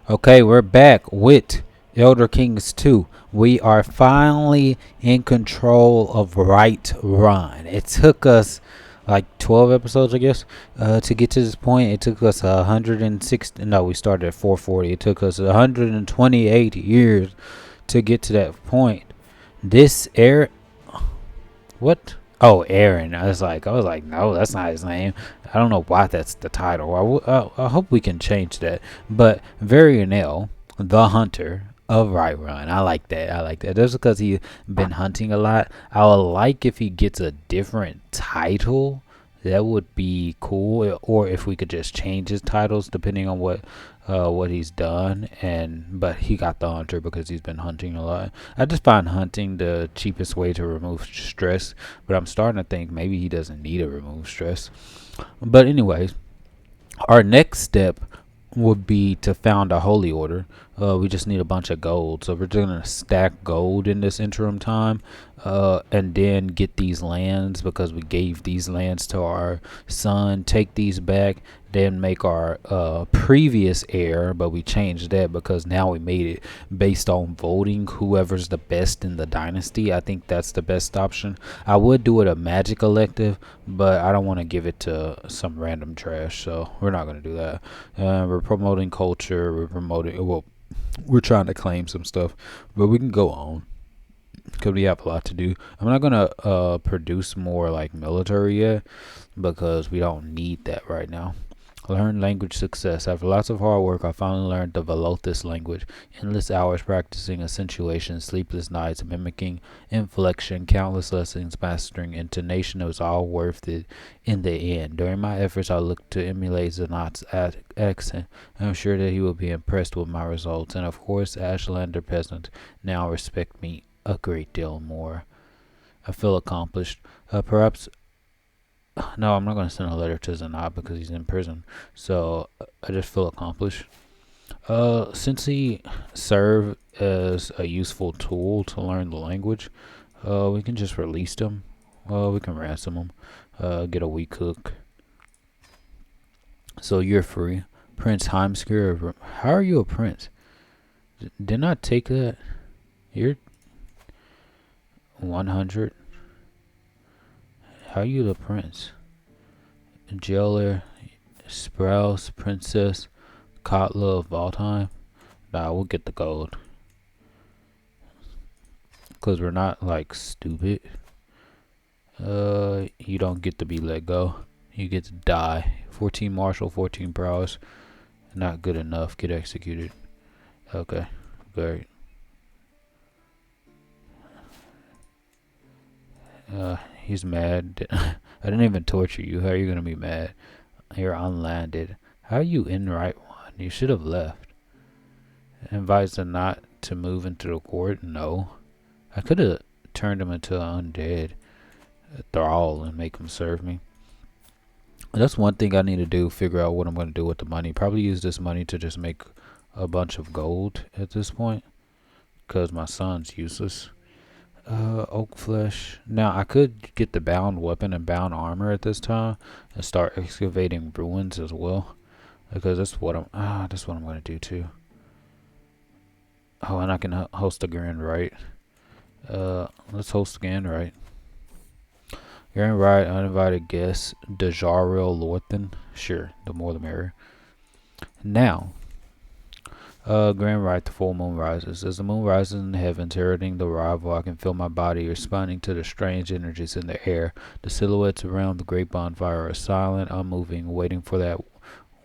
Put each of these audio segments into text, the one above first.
Okay, we're back with Elder Kings 2. We are finally in control of Right Run. It took us like 12 episodes, I guess, to get to this point. It took us 160. No, we started at 440. It took us 128 years to get to that point. This air. What? Oh, Aaron. I was like, no, that's not his name. I don't know why that's the title. I hope we can change that. But Varionel, the hunter of Right Run. I like that. I like that. Just because he's been hunting a lot. I would like if he gets a different title. That would be cool. Or if we could just change his titles depending on what he's done. But he got the hunter because he's been hunting a lot. I just find hunting the cheapest way to remove stress, but I'm starting to think maybe he doesn't need to remove stress. But anyways, our next step would be to found a holy order. We just need a bunch of gold, so we're just gonna stack gold in this interim time, and then get these lands because we gave these lands to our son. Take these back, then make our previous heir, but we changed that because now we made it based on voting whoever's the best in the dynasty. I think that's the best option. I would do it a magic elective, but I don't want to give it to some random trash, so we're not going to do that. We're promoting culture. We're trying to claim some stuff, but we can go on because we have a lot to do. I'm not gonna produce more like military yet because we don't need that right now. Learn language success. After lots of hard work, I finally learned the Velothus language. Endless hours practicing accentuation, sleepless nights, mimicking inflection, countless lessons mastering intonation. It was all worth it in the end. During my efforts, I looked to emulate Zanat's accent. I'm sure that he will be impressed with my results. And of course, Ashlander peasants now respect me a great deal more. I feel accomplished. Perhaps no, I'm not going to send a letter to Zanat because he's in prison. So I just feel accomplished. Since he served as a useful tool to learn the language, we can just release him. We can ransom him. Get a weak hook. So you're free. Prince Heimskir. How are you a prince? Didn't I take that? You're 100. How are you the prince? Jailer, Sprouse, Princess, Katla of Valtheim. Nah, we'll get the gold. Because we're not, like, stupid. You don't get to be let go. You get to die. 14 martial, 14 prowess. Not good enough. Get executed. Okay, great. He's mad. I didn't even torture you. How are you gonna be mad? You're unlanded. How are you in right one? You should have left. Invites them not to move into the court? No. I could have turned him into an undead thrall and make him serve me. That's one thing I need to do. Figure out what I'm gonna do with the money. Probably use this money to just make a bunch of gold at this point. Cause my son's useless. Oak flesh. Now I could get the bound weapon and bound armor at this time and start excavating ruins as well, because that's what I'm gonna do too. Oh, and I can host a grand right. Let's host a grand right. Grand right, uninvited guest, Dejaril Lorthan. Sure, the more the merrier. Now, grand right, the full moon rises. As the moon rises in the heavens, heralding the arrival, I can feel my body responding to the strange energies in the air. The silhouettes around the great bonfire are silent, unmoving, waiting for that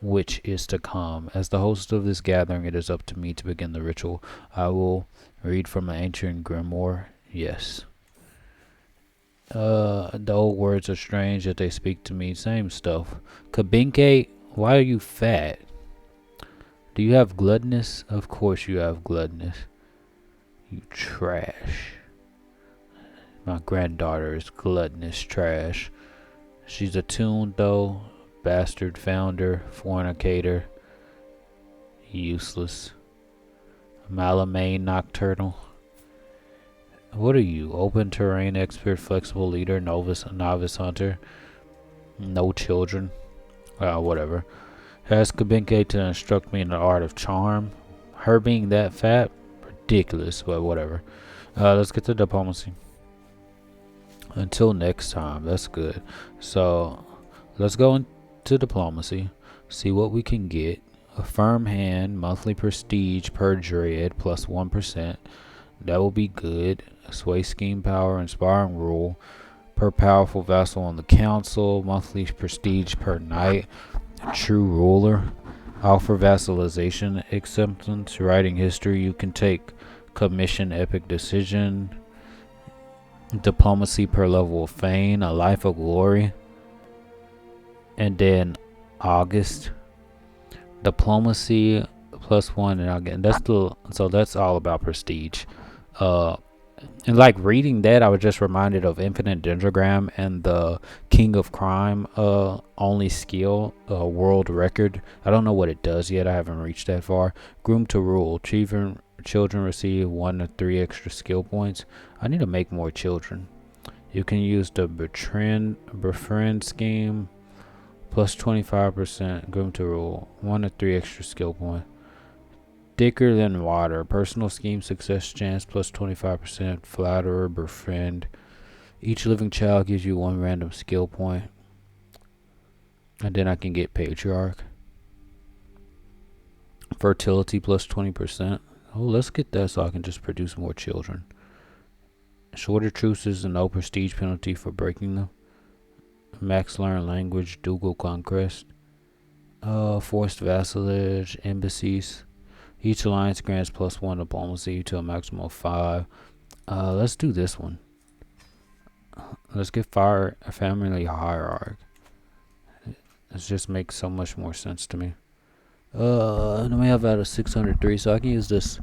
which is to come. As the host of this gathering, it is up to me to begin the ritual. I will read from an ancient grimoire. Yes. The old words are strange, yet they speak to me. Same stuff. Kabinke, why are you fat? Do you have gluttonous? Of course you have gluttonous. You trash. My granddaughter is gluttonous trash. She's attuned though. Bastard founder. Fornicator. Useless. Malamane nocturnal. What are you? Open terrain expert, flexible leader, novice hunter. No children. Whatever. Ask Kabinke to instruct me in the art of charm. Her being that fat, ridiculous, but whatever. Let's get to diplomacy. Until next time, that's good. So let's go into diplomacy, see what we can get. A firm hand, monthly prestige per dread plus 1%. That will be good. Sway scheme power, inspiring rule. Per powerful vassal on the council, monthly prestige per knight. True ruler. Offer vassalization acceptance. Writing history, you can take commission epic decision. Diplomacy per level of fame. A life of glory. And then August. Diplomacy +1, and again that's all about prestige. And like reading that, I was just reminded of Infinite Dendrogram and the King of Crime only skill world record. I don't know what it does yet. I haven't reached that far. Groom to rule. Children receive 1 to 3 extra skill points. I need to make more children. You can use the befriend scheme. Plus 25%. Groom to rule. 1 to 3 extra skill points. Thicker than water. Personal scheme success chance plus 25%. Flatterer, befriend. Each living child gives you 1 random skill point. And then I can get patriarch. Fertility plus 20%. Oh, let's get that so I can just produce more children. Shorter truces and no prestige penalty for breaking them. Max learn language, dual conquest. Forced vassalage, embassies. Each alliance grants +1 diplomacy to a maximum of 5. Let's do this one. Let's get a family hierarch. It just makes so much more sense to me. Then we have out of 603, so I can use this.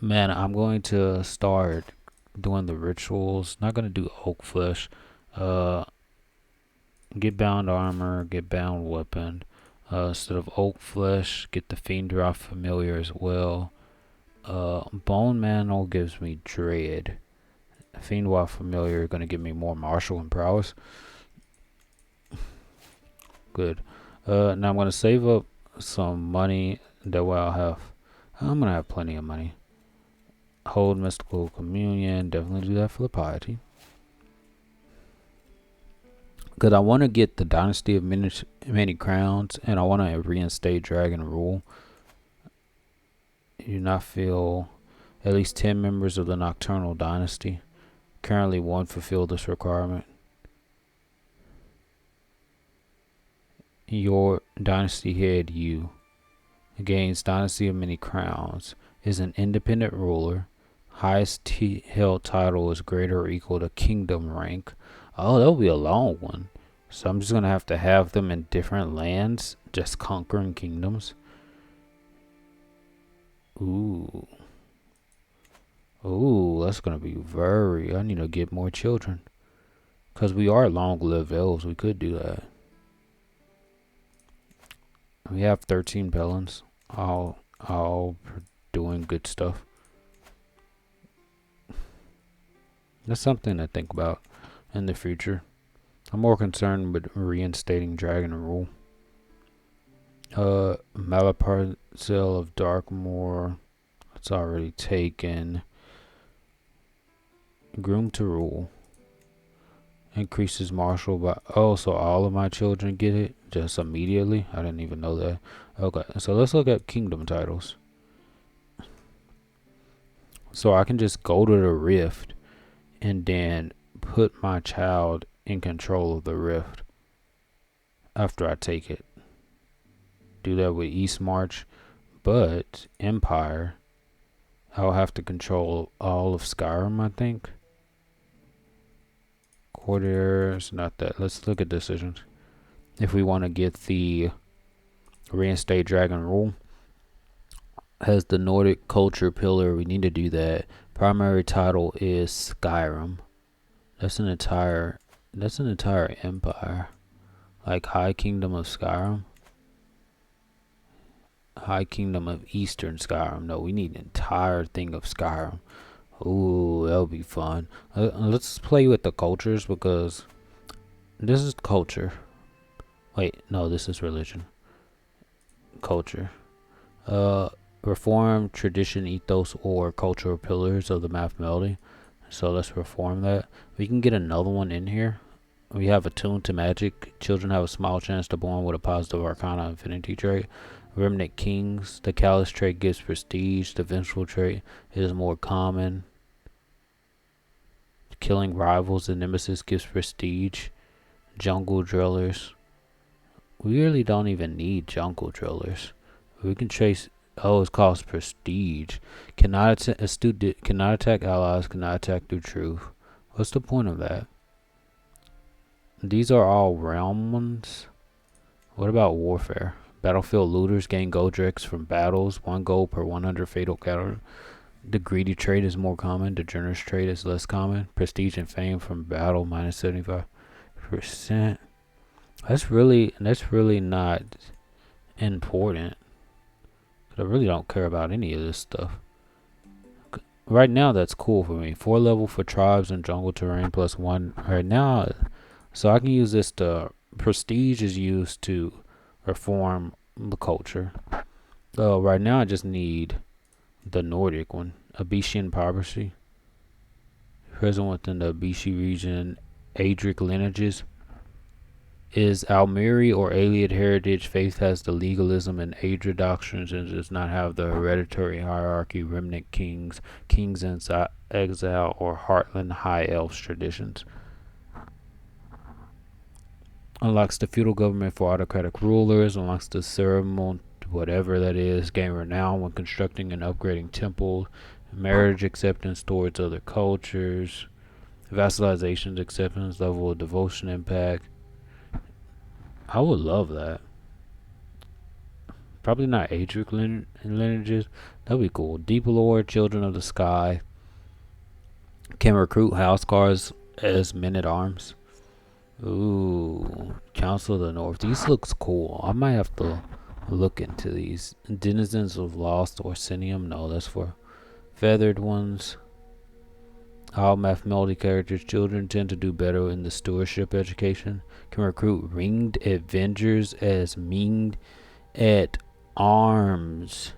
Man, I'm going to start doing the rituals. Not gonna do oak flesh. Get bound armor, get bound weapon. Instead of oak flesh, get the fiend drop familiar as well. Bone mantle gives me dread. Fiend drop familiar gonna give me more martial and prowess. Good. Now I'm gonna save up some money. That way I'm gonna have plenty of money. Hold mystical communion. Definitely do that for the piety. Because I want to get the Dynasty of many Crowns, and I want to reinstate Dragon Rule. You do not feel at least 10 members of the Nocturnal Dynasty. Currently 1 fulfill this requirement. Your Dynasty head, you, gains Dynasty of Many Crowns, is an independent ruler. Highest held title is greater or equal to kingdom rank. Oh, that'll be a long one. So I'm just going to have them in different lands, just conquering kingdoms. Ooh, that's going to be I need to get more children. Because we are long-lived elves, we could do that. We have 13 Pelons, all doing good stuff. That's something to think about in the future. I'm more concerned with reinstating Dragon Rule. Malapar Cell of Darkmoor. It's already taken. Groom to Rule. Increases martial by... Oh, so all of my children get it just immediately? I didn't even know that. Okay, so let's look at kingdom titles. So I can just go to the Rift and then put my child in control of the Rift after I take it. Do that with East March, but Empire, I'll have to control all of Skyrim, I think. Quarters, not that. Let's look at decisions. If we want to get the reinstate Dragon Rule as the Nordic culture pillar, we need to do that. Primary title is Skyrim. That's an entire empire. Like High Kingdom of Skyrim. High Kingdom of Eastern Skyrim. No, we need an entire thing of Skyrim. Ooh, that'll be fun. Let's play with the cultures because this is culture. Wait, no, this is religion. Culture. reform tradition, ethos, or cultural pillars of the math melody. So let's reform that. We can get another one in here. We have attuned to magic. Children have a small chance to born with a positive arcana infinity trait. Remnant kings. The callous trait gives prestige. The vengeful trait is more common. Killing rivals and nemesis gives prestige. Jungle drillers. We really don't even need jungle drillers. We can trace. Oh, it costs prestige. Cannot attack allies. Cannot attack through truth. What's the point of that? These are all realm ones. What about warfare? Battlefield looters gain gold tricks from battles. 1 gold per 100 fatal counter. The greedy trait is more common. The generous trait is less common. Prestige and fame from battle minus 75%. That's really not important. I really don't care about any of this stuff. Right now, that's cool for me. 4 level for tribes and jungle terrain plus 1. Right now, so I can use this to. Prestige is used to reform the culture. Right now, I just need the Nordic one. Abesian piracy. Present within the Abesi region, Adric lineages. Is Almiri or Aliad heritage. Faith has the legalism and Adra doctrines and does not have the hereditary hierarchy, remnant kings, kings in exile, or heartland high elves traditions. Unlocks the feudal government for autocratic rulers. Unlocks the ceremonial, whatever that is, gain renown when constructing and upgrading temples. Marriage acceptance towards other cultures. Vassalization acceptance, level of devotion impact. I would love that. Probably not Adric lineages. That'd be cool. Deep Lord, Children of the Sky. Can recruit house guards as men at arms. Ooh. Council of the North. These looks cool. I might have to look into these. Denizens of Lost Orsinium. No, that's for feathered ones. All math melody characters. Children tend to do better in the stewardship education. Can recruit ringed avengers as minged at arms.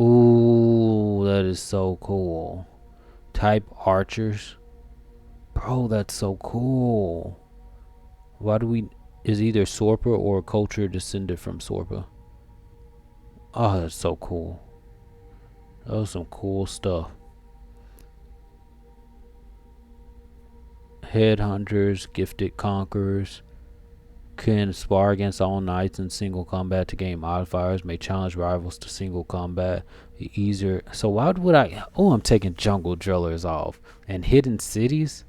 Ooh, that is so cool. Type archers. Bro, that's so cool. Why do we... Is either Sorpa or culture descended from Sorpa? Oh, that's so cool. That was some cool stuff. Headhunters, gifted conquerors, can spar against all knights in single combat to gain modifiers, may challenge rivals to single combat. Easier. So why would I... Oh, I'm taking jungle drillers off. And hidden cities?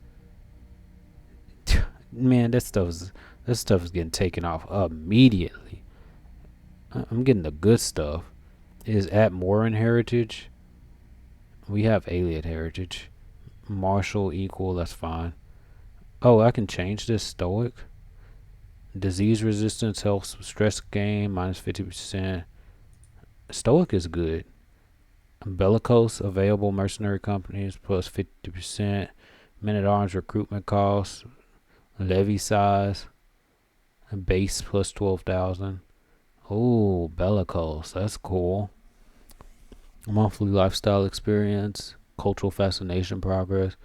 Man, that stuff is getting taken off immediately. I'm getting the good stuff. Is at Morin heritage? We have Aliad heritage. Martial equal, that's fine. Oh, I can change this. Stoic. Disease resistance, health stress gain, minus 50%. Stoic is good. Bellicose, available mercenary companies, plus 50%. Men-at-arms recruitment costs. Levy size. Base plus 12,000. Oh, bellicose. That's cool. Monthly lifestyle experience. Cultural fascination progress.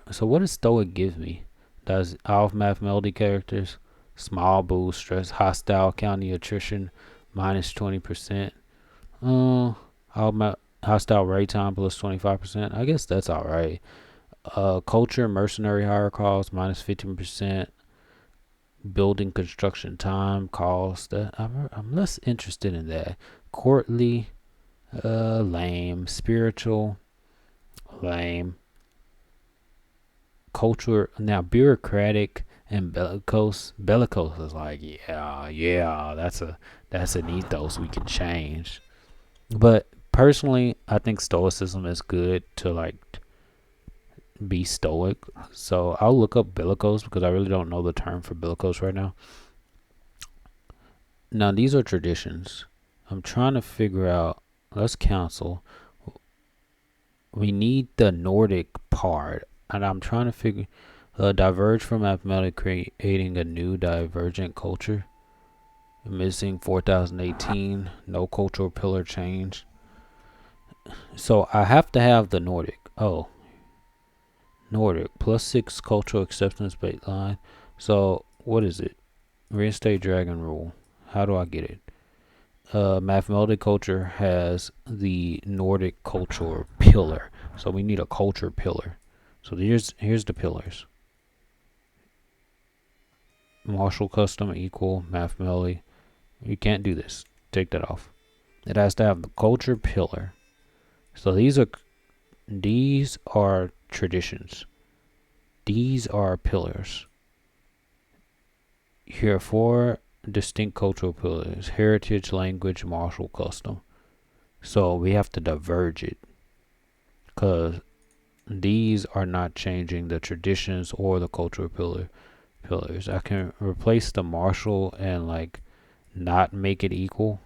So what does Stoic give me? Does Alpha Math Melody characters, small boost, stress, hostile county attrition, minus 20%. Hostile raid time plus 25%. I guess that's alright. Culture, mercenary hire cost, minus 15%. Building construction time cost. I'm less interested in that. Courtly, lame. Spiritual, lame. Culture, now bureaucratic and bellicose. Bellicose is like, yeah, that's an ethos we can change. But personally, I think stoicism is good to like be stoic. So I'll look up bellicose because I really don't know the term for bellicose right now. Now these are traditions. I'm trying to figure out. Let's cancel. We need the Nordic part. And I'm trying to figure diverge from mathematics, creating a new divergent culture. Missing 4018. No cultural pillar change. So I have to have the Nordic. Oh, Nordic +6 cultural acceptance baseline. So what is it? Reinstate dragon rule. How do I get it? Math Melodic culture has the Nordic culture pillar. So we need a culture pillar. So here's the pillars. Martial custom equal math melody. You can't do this. Take that off. It has to have the culture pillar. So these are traditions. These are pillars. Here are 4 distinct cultural pillars: heritage, language, martial custom. So we have to diverge it, because these are not changing the traditions or the cultural pillars. I can replace the martial and like not make it equal.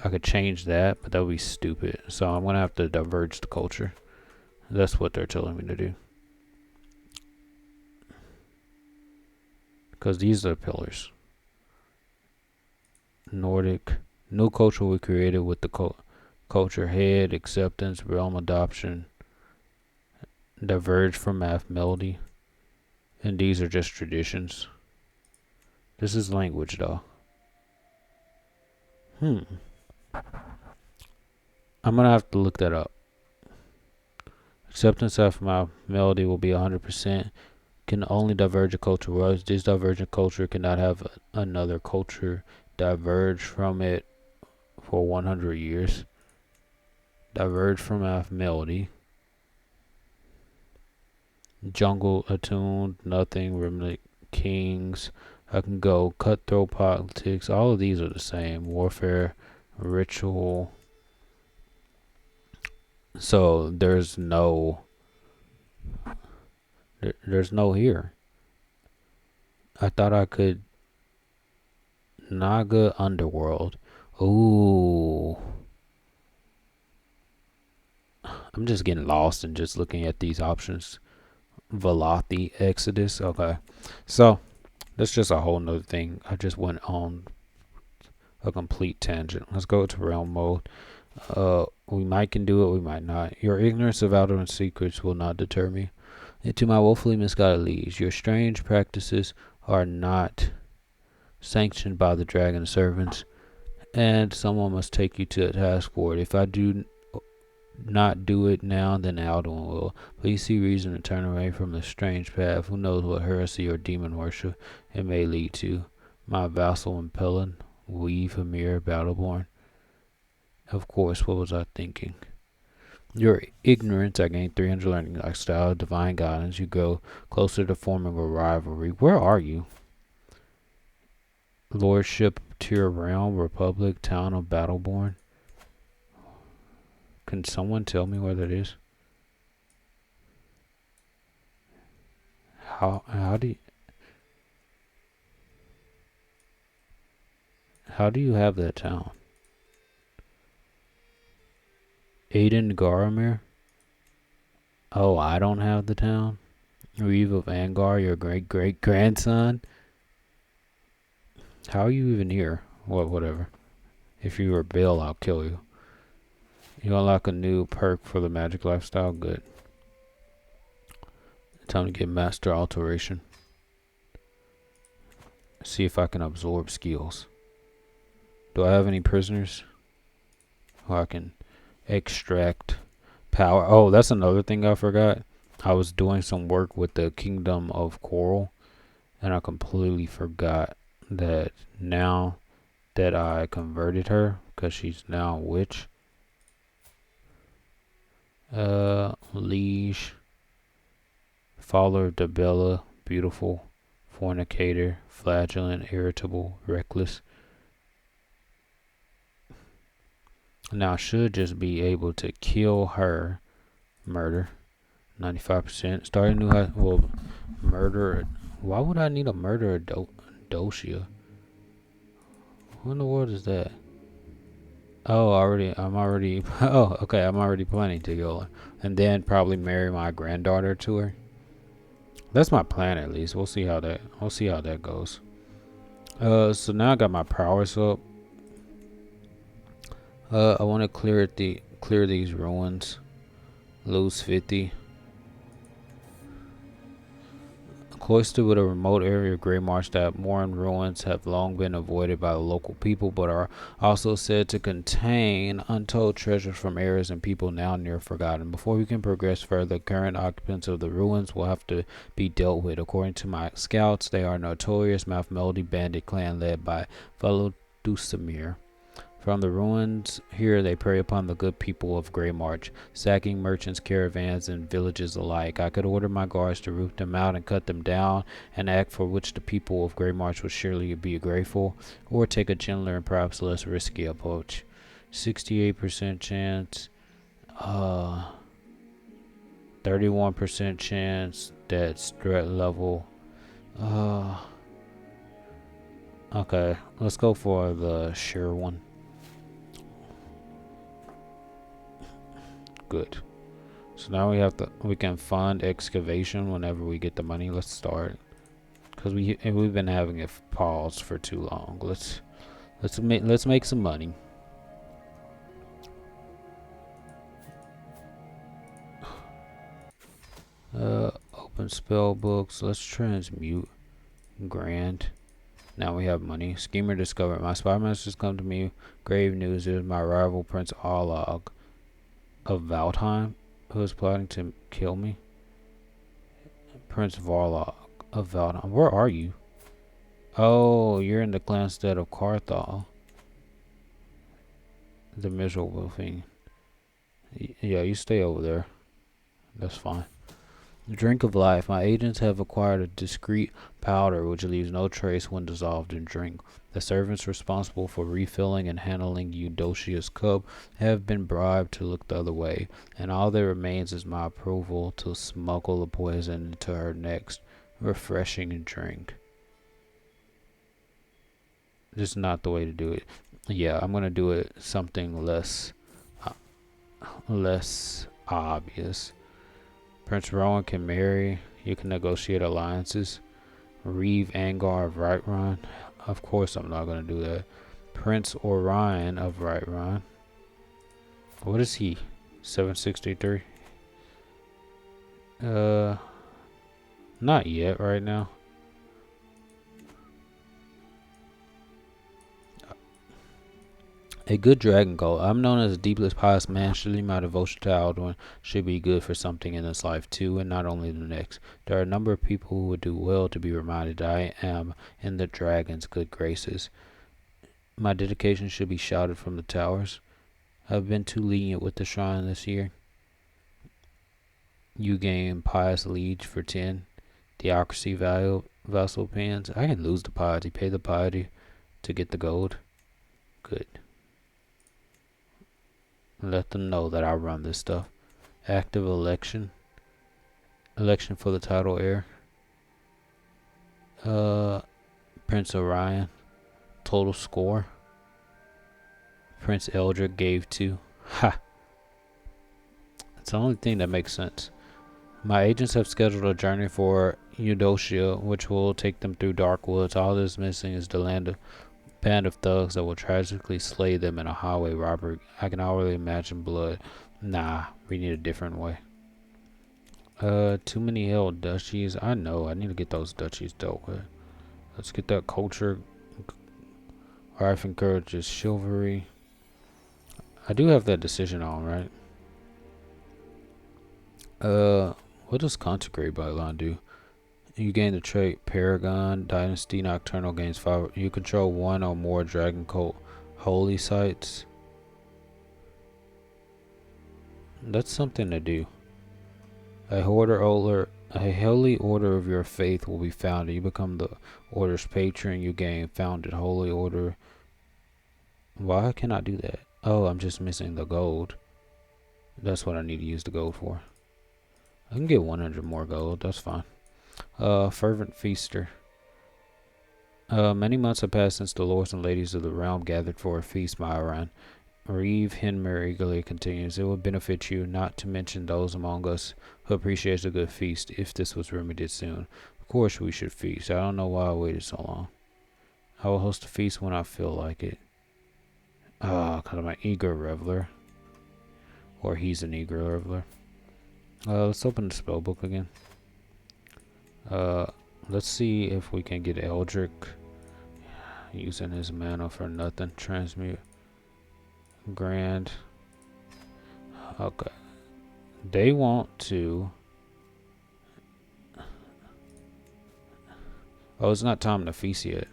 I could change that, but that would be stupid. So I'm gonna have to diverge the culture. That's what they're telling me to do, because these are the pillars. Nordic, new culture we created with the culture head, acceptance, realm adoption, diverge from math melody, and these are just traditions. This is language though. I'm gonna have to look that up. Acceptance of math melody will be 100%. Can only diverge a culture. Whereas this divergent culture cannot have another culture diverge from it for 100 years. Diverge from math melody. Jungle attuned, nothing, remnant kings. I can go cutthroat politics. All of these are the same. Warfare, ritual. So there's no here. I thought I could Naga Underworld. Ooh. I'm just getting lost and just looking at these options. Velothi Exodus. Okay. So that's just a whole nother thing. I just went on a complete tangent. Let's go to realm mode. We might can do it, we might not. Your ignorance of outer secrets will not deter me. Into my woefully misguided leads. Your strange practices are not sanctioned by the dragon servants, and someone must take you to a task for it. If I do not do it now, then Alduin will. Please see reason to turn away from the strange path. Who knows what heresy or demon worship it may lead to. My vassal and Pelin, weave Hamir Battleborn. Of course, what was I thinking? Your ignorance, I gained 300 learning lifestyle, divine guidance. You go closer to forming a rivalry. Where are you? Lordship to your realm, Republic, town of Battleborn. Can someone tell me where that is? How do you have that town? Aiden Garamir? Oh, I don't have the town. Reeve of Angar, your great grandson. How are you even here? Well, whatever. If you rebel, I'll kill you. You unlock a new perk for the magic lifestyle. Good. Time to get master alteration. See if I can absorb skills. Do I have any prisoners? Oh, I can extract power. Oh, that's another thing I forgot. I was doing some work with the Kingdom of Coral, and I completely forgot that now that I converted her, because she's now a witch. Liege, follower of Debella, beautiful, fornicator, flagellant, irritable, reckless. Now I should just be able to kill her. Murder, 95%. Start a new murder. Why would I need a murder Doshia? What in the world is that? Oh, I'm already planning to go and then probably marry my granddaughter to her. That's my plan, at least. We'll see how that goes. So now I got my prowess up. I want to clear these ruins. Lose 50. Cloistered with a remote area of Grey Marsh that Morin ruins have long been avoided by the local people, but are also said to contain untold treasures from areas and people now near forgotten. Before we can progress further, current occupants of the ruins will have to be dealt with. According to my scouts, they are a notorious Mouth Melody bandit clan led by fellow Dusamir. From the ruins here they prey upon the good people of Grey March, sacking merchants, caravans, and villages alike. I could order my guards to root them out and cut them down, an act for which the people of Grey March would surely be grateful, or take a gentler and perhaps less risky approach. 68% chance, 31% chance that's threat level. Okay, let's go for the sure one. Good. So now we can fund excavation whenever we get the money. Let's start, because we've been having it paused for too long. Let's make some money. Open spell books. Let's transmute. Grand. Now we have money. Schemer discovered. My spy masters come to me. Grave news is my rival Prince Arlog of Valdheim, who is plotting to kill me. Prince Varlog of Valdheim. Where are you? Oh, you're in the clanstead of Carthal. The miserable thing. Yeah, you stay over there. That's fine. The drink of life. My agents have acquired a discreet powder which leaves no trace when dissolved in drink. The servants responsible for refilling and handling Eudocia's cup have been bribed to look the other way, and all that remains is my approval to smuggle the poison into her next refreshing drink. This is not the way to do it. Yeah, I'm gonna do it something less obvious. Prince Rowan can marry. You can negotiate alliances. Reeve Angar of Whiterun. Of course I'm not going to do that. Prince Orion of Whiterun. What is he? 763? Not yet right now. A good dragon cult. I'm known as the deepest pious man. Surely my devotion to Alduin should be good for something in this life too, and not only the next. There are a number of people who would do well to be reminded that I am in the dragon's good graces. My dedication should be shouted from the towers. I've been too lenient with the shrine this year. You gain pious liege for 10. Theocracy value vassal pins. I can lose the piety. Pay the piety to get the gold. Good. Let them know that I run this stuff. Active election. Election for the title heir. Prince Orion. Total score. Prince Eldrick gave 2. Ha! It's the only thing that makes sense. My agents have scheduled a journey for Eudocia, which will take them through dark woods. All that's missing is the band of thugs that will tragically slay them in a highway robbery. I can already imagine blood. Nah, we need a different way. Too many held duchies. I know, I need to get those duchies dealt with. Let's get that culture. Life encourages chivalry. I do have that decision on, right? What does Consecrate Byline do? You gain the trait Paragon. Dynasty Nocturnal gains 5. You control 1 or more Dragon Cult holy sites. That's something to do. A holy order of your faith will be founded. You become the order's patron. You gain founded holy order. Why can't I do that? Oh, I'm just missing the gold. That's what I need to use the gold for. I can get 100 more gold. That's fine. Fervent Feaster. Many months have passed since the lords and ladies of the realm gathered for a feast, Myron. Reeve Henmer eagerly continues. It would benefit you, not to mention those among us who appreciate a good feast, if this was remedied soon. Of course we should feast. I don't know why I waited so long. I will host a feast when I feel like it. Cause I'm an eager reveler. Or he's an eager reveler. Let's open the spell book again. Let's see if we can get Eldrick using his mana for nothing. Transmute. Grand. Okay. They want to. Oh, it's not time to feast yet.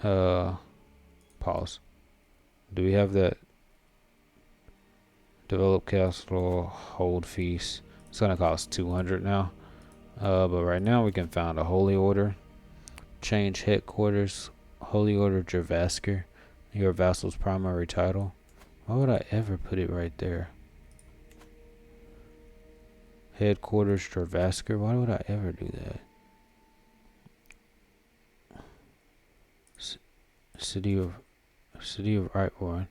Pause. Do we have that? Develop castle, hold feast. It's gonna cost 200 now. But right now we can found a holy order. Change headquarters. Holy Order Javasker. Your vassal's primary title. Why would I ever put it right there? Headquarters Javasker. Why would I ever do that? City of Rightborn.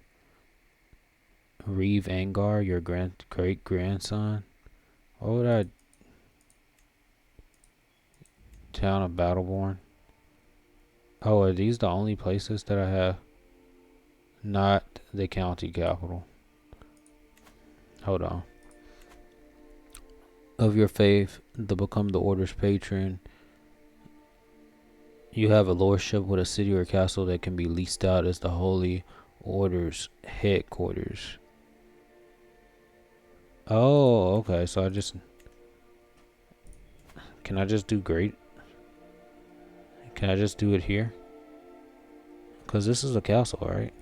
Reeve Angar, your great grandson. What would I? Town of Battleborn. Oh, are these the only places that I have? Not the county capital. Hold on. Of your faith, to become the order's patron, you have a lordship with a city or castle that can be leased out as the Holy Order's headquarters. Oh, okay. So can I just do great? Can I just do it here? Because this is a castle, right?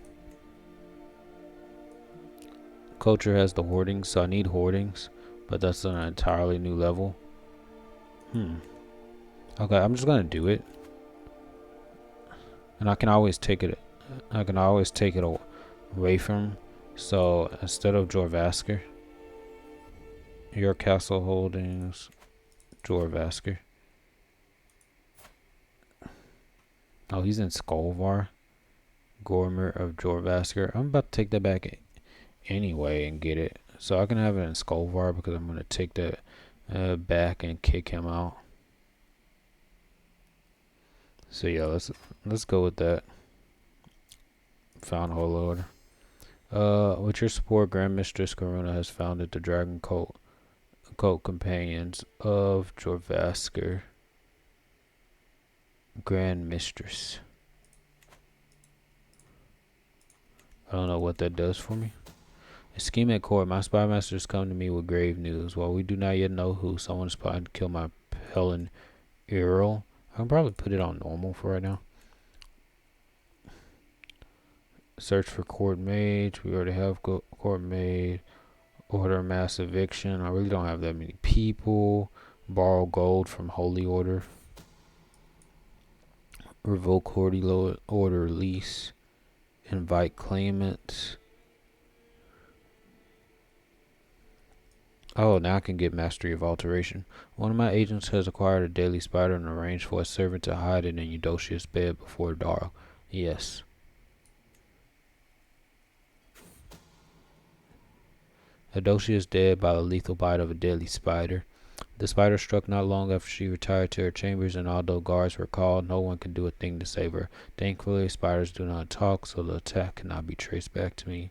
Culture has the hoardings, so I need hoardings. But that's an entirely new level. Okay, I'm just going to do it. And I can always take it away from. So instead of Jorvasker, your castle holdings, Jorvasker. Oh, he's in Skolvar. Gormer of Jorvasker. I'm about to take that back anyway and get it. So I can have it in Skolvar because I'm going to take that back and kick him out. So yeah, let's go with that. Found Holy Order. With your support, Grand Mistress Karuna has founded the Dragon Cult Companions of Jorvasker. Grand Mistress. I don't know what that does for me. A scheme at court. My spy masters come to me with grave news. While we do not yet know who, someone is plotting to kill my Helen Earl. I can probably put it on normal for right now. Search for court mage. We already have court mage. Order mass eviction. I really don't have that many people. Borrow gold from Holy Order. Revoke Holy Order lease. Invite claimants. Oh, now I can get Mastery of Alteration. One of my agents has acquired a daily spider and arranged for a servant to hide it in Eudocia's bed before dark. Yes. Eudocia is dead by the lethal bite of a deadly spider. The spider struck not long after she retired to her chambers, and although guards were called, no one could do a thing to save her. Thankfully, spiders do not talk, so the attack cannot be traced back to me.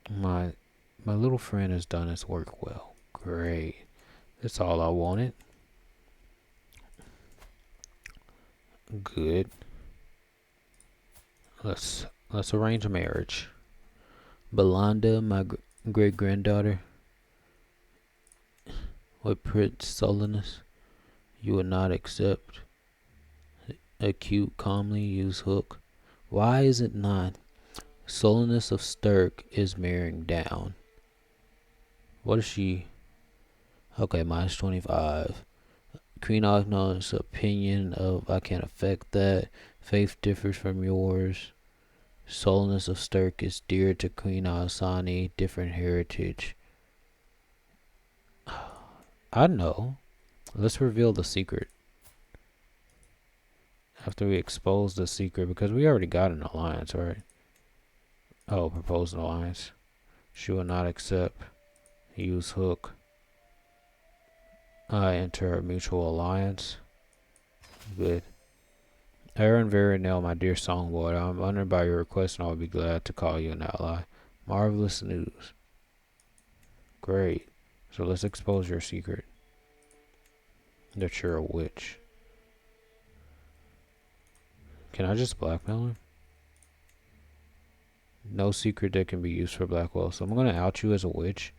My little friend has done his work well. Great. That's all I wanted. Good. Let's arrange a marriage. Belanda, my great granddaughter, with Prince Solinus, you will not accept. Acute, calmly use hook. Why is it not? Solinus of Sturk is marrying down. What is she? Okay, minus 25. Queen Agnos's opinion of I can't affect that. Faith differs from yours. Solinus of Sturk is dear to Queen Asani. Different heritage. I know. Let's reveal the secret. After we expose the secret, because we already got an alliance, right? Oh, propose an alliance. She will not accept. Use hook. I enter a mutual alliance. Good. Aaron Varionel, my dear songbird, I'm honored by your request and I will be glad to call you an ally. Marvelous news. Great. So let's expose your secret. That you're a witch. Can I just blackmail him? No secret that can be used for blackmail. So I'm going to out you as a witch.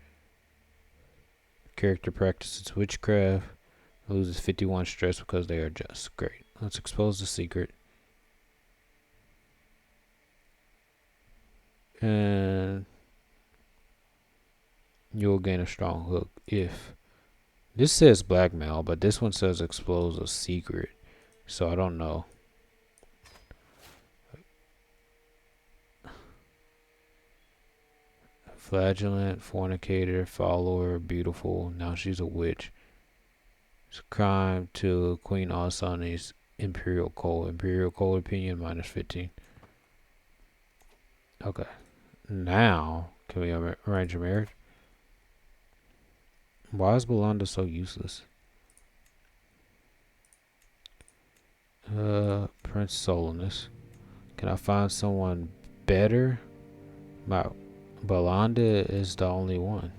Character practices witchcraft. Loses 51 stress because they are just. Great. Let's expose the secret. And you'll gain a strong hook if. This says blackmail, but this one says expose a secret. So I don't know. Flagellant, fornicator, follower, beautiful. Now she's a witch. It's a crime to Queen Asani's Imperial Code. Imperial Code opinion minus 15. Okay. Now, can we arrange a marriage? Why is Belanda so useless? Prince Solanus. Can I find someone better? My Belanda is the only one.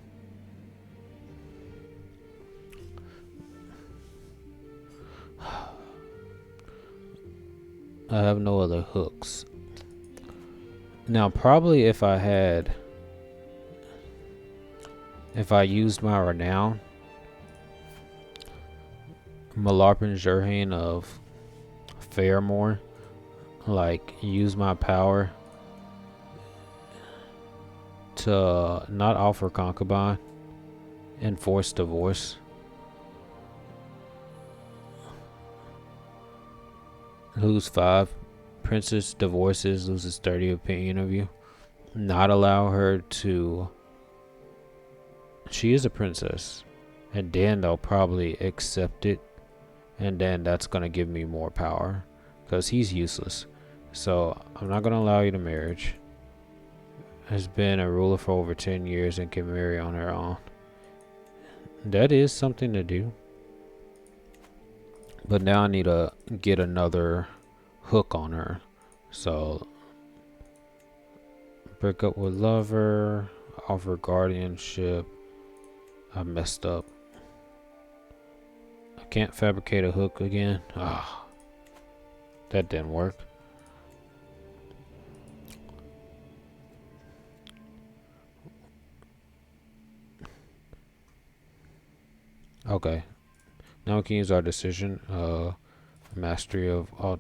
I have no other hooks. Now, probably if I used my renown, Malarpin Jurhane of Fairmore, like use my power to not offer concubine, enforce divorce, lose 5, princess divorces, loses 30 opinion of you, not allow her to, she is a princess, and then they'll probably accept it, and then that's gonna give me more power, because he's useless. So I'm not gonna allow you to marriage. Has been a ruler for over 10 years and can marry on her own. That is something to do. But now I need to get another hook on her. So break up with lover, offer guardianship. I messed up. I can't fabricate a hook again. Ah, that didn't work. Okay, now we can use our decision. Mastery of all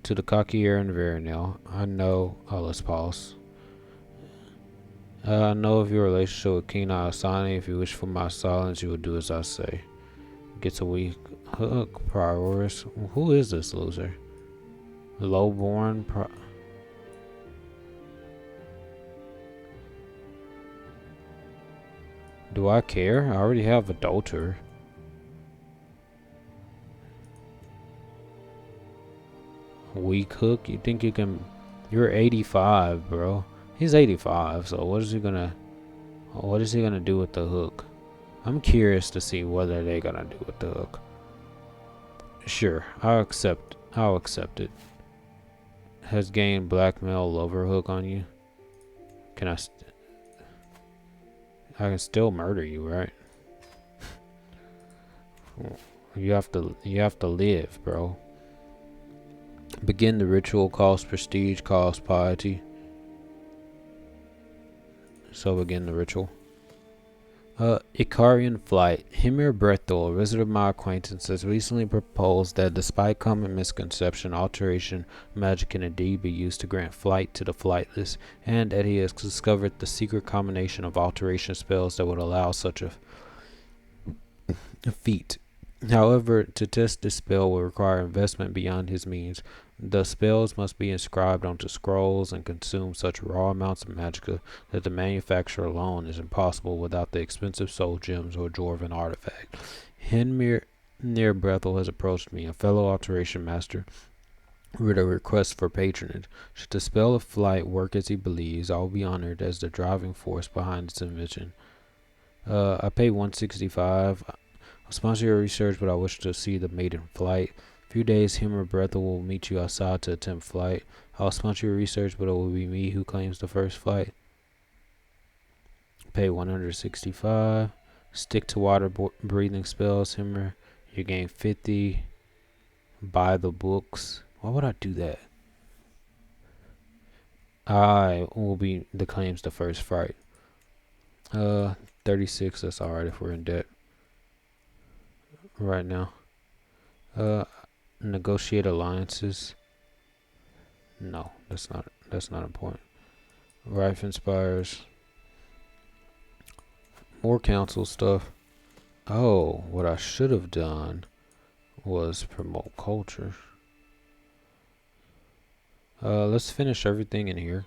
to the cocky Aaron Varionel. I know. Oh, let's pause. I know of your relationship with King Asani. If you wish for my silence, you will do as I say. Gets a weak hook. Priorist. Who is this loser? Lowborn. Do I care? I already have adulterer. Weak hook? You think you can? You're 85, bro. He's 85, so what is he gonna do with the hook? I'm curious to see what are they gonna do with the hook. Sure, I'll accept it. Has gained blackmail lover hook on you. I can still murder you, right? You have to live, bro. Begin the ritual. Cost prestige, cost piety. So begin the ritual. Icarian flight. Himir Brethel, a visitor of my acquaintance, has recently proposed that despite common misconception, alteration magic can indeed be used to grant flight to the flightless, and that he has discovered the secret combination of alteration spells that would allow such a feat. However, to test this spell will require investment beyond his means. The spells must be inscribed onto scrolls and consume such raw amounts of magicka that the manufacture alone is impossible without the expensive soul gems or dwarven artifact. Henmir near Brethel has approached me, a fellow alteration master, with a request for patronage. Should the spell of flight work as he believes, I will be honored as the driving force behind its invention. I pay $165. I'll sponsor your research, but I wish to see the maiden flight. Few days, him or Breathel will meet you outside to attempt flight. I'll sponsor your research, but it will be me who claims the first flight. Pay 165. Stick to water breathing spells, Himmer. You gain 50. Buy the books. Why would I do that? I will be the claims the first flight. 36. That's alright if we're in debt right now. Negotiate alliances. No, that's not important. Rife inspires. More council stuff. Oh, what I should have done was promote culture. Let's finish everything in here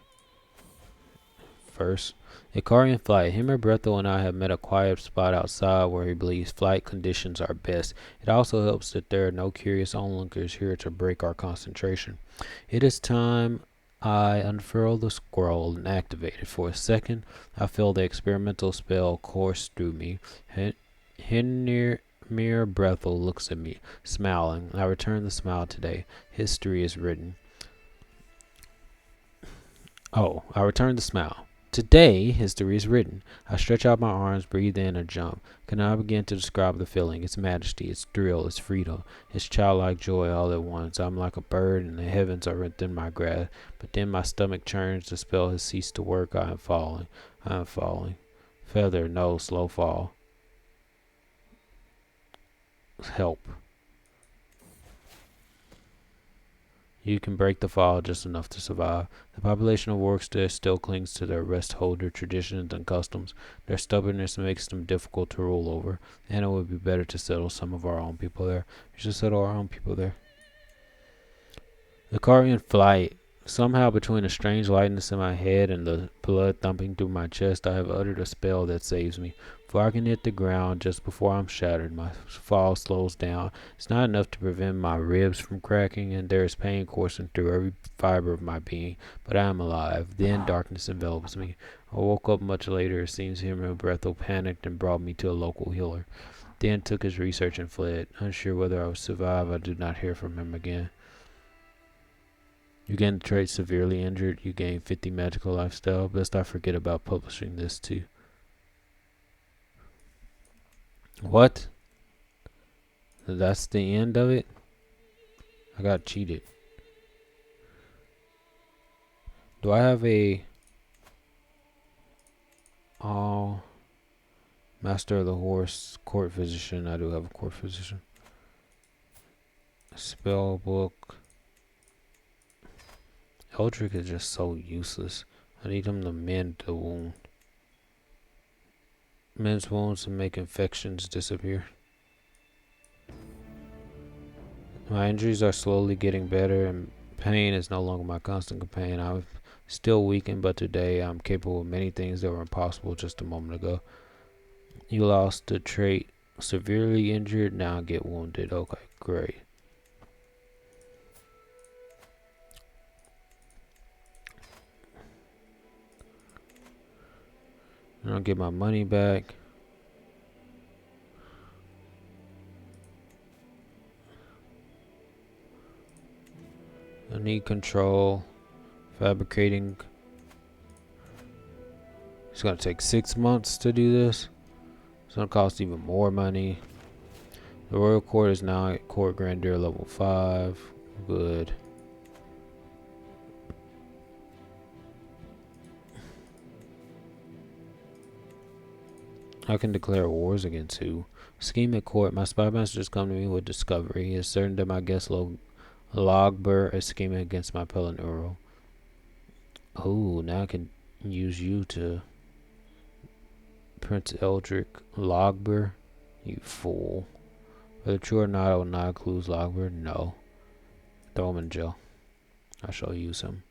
first. Ikarian flight. Him or Brethel and I have met a quiet spot outside where he believes flight conditions are best. It also helps that there are no curious onlookers here to break our concentration. It is time I unfurl the scroll and activate it. For a second, I feel the experimental spell course through me. Hinir Brethel looks at me, smiling. I return the smile today. History is written. I return the smile. Today, history is written. I stretch out my arms, breathe in, and jump. Can I begin to describe the feeling? Its majesty, its thrill, its freedom, its childlike joy all at once. I'm like a bird, and the heavens are within my grasp. But then my stomach churns. The spell has ceased to work. I am falling. I am falling. Feather, no, slow fall. Help. You can break the fall just enough to survive. The population of Workster still clings to their rest holder traditions and customs. Their stubbornness makes them difficult to rule over, and it would be better to settle some of our own people there. We should settle our own people there. The Carian flight. Somehow between a strange lightness in my head and the blood thumping through my chest, I have uttered a spell that saves me. Before I can hit the ground, just before I'm shattered, my fall slows down. It's not enough to prevent my ribs from cracking, and there is pain coursing through every fiber of my being, but I am alive. Then darkness envelops me. I woke up much later. It seems him and Brethel panicked and brought me to a local healer. Then took his research and fled. Unsure whether I would survive, I did not hear from him again. You gain the trait severely injured. You gain 50 magical lifestyle. Best I forget about publishing this too. What? That's the end of it? I got cheated. Do I have a... Master of the Horse, Court Physician. I do have a Court Physician. Spell book. Eldrick is just so useless. I need him to mend the wound. Mends wounds and make infections disappear. My injuries are slowly getting better, and pain is no longer my constant companion. I'm still weakened, but today I'm capable of many things that were impossible just a moment ago. You lost the trait severely injured, now get wounded. Okay, great. I'll get my money back. I need control. Fabricating. It's gonna take 6 months to do this. It's gonna cost even more money. The Royal Court is now at Court Grandeur level 5. Good. I can declare wars against who? Scheme at court. My spy masters come to me with discovery. He is certain that my guest Logber is scheming against my Pelin Uro. Oh, now I can use you to Prince Eldrick Logber. You fool. Whether true or not, I will not include Logber. No. Throw him in jail. I shall use him.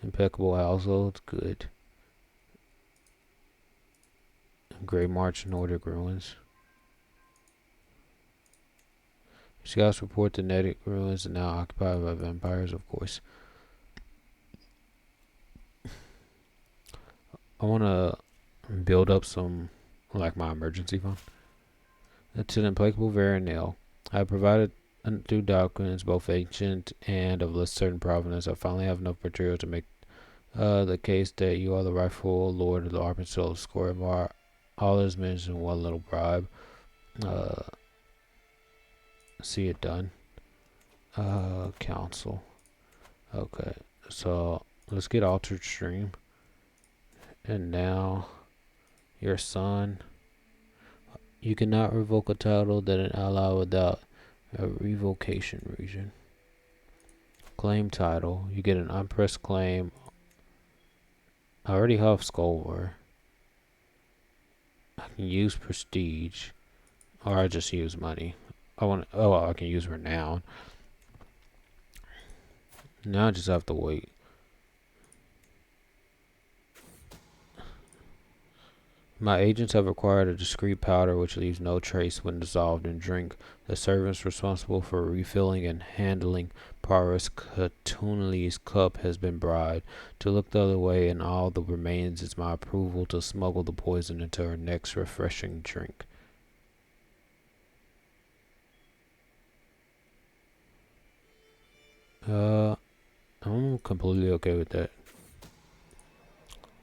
Impeccable household. Good. Grey March Nordic ruins. Scouts report the Nordic ruins are now occupied by vampires, of course. I want to build up some, like, my emergency fund. To the implacable Varionel, I have provided through documents both ancient and of less certain provenance. I finally have enough material to make the case that you are the rightful lord of the Arkansas of Scorimar. All is mentioned in one little bribe. See it done. Council. Okay, so let's get altered stream. And now, your son. You cannot revoke a title that an ally without a revocation region. Claim title. You get an unpressed claim. I already have Skullwar. I can use prestige, or I just use money. I can use renown. Now I just have to wait. My agents have acquired a discreet powder which leaves no trace when dissolved in drink. The servants responsible for refilling and handling Paris Catunli's cup has been bribed to look the other way, and all that remains is my approval to smuggle the poison into her next refreshing drink. I'm completely okay with that.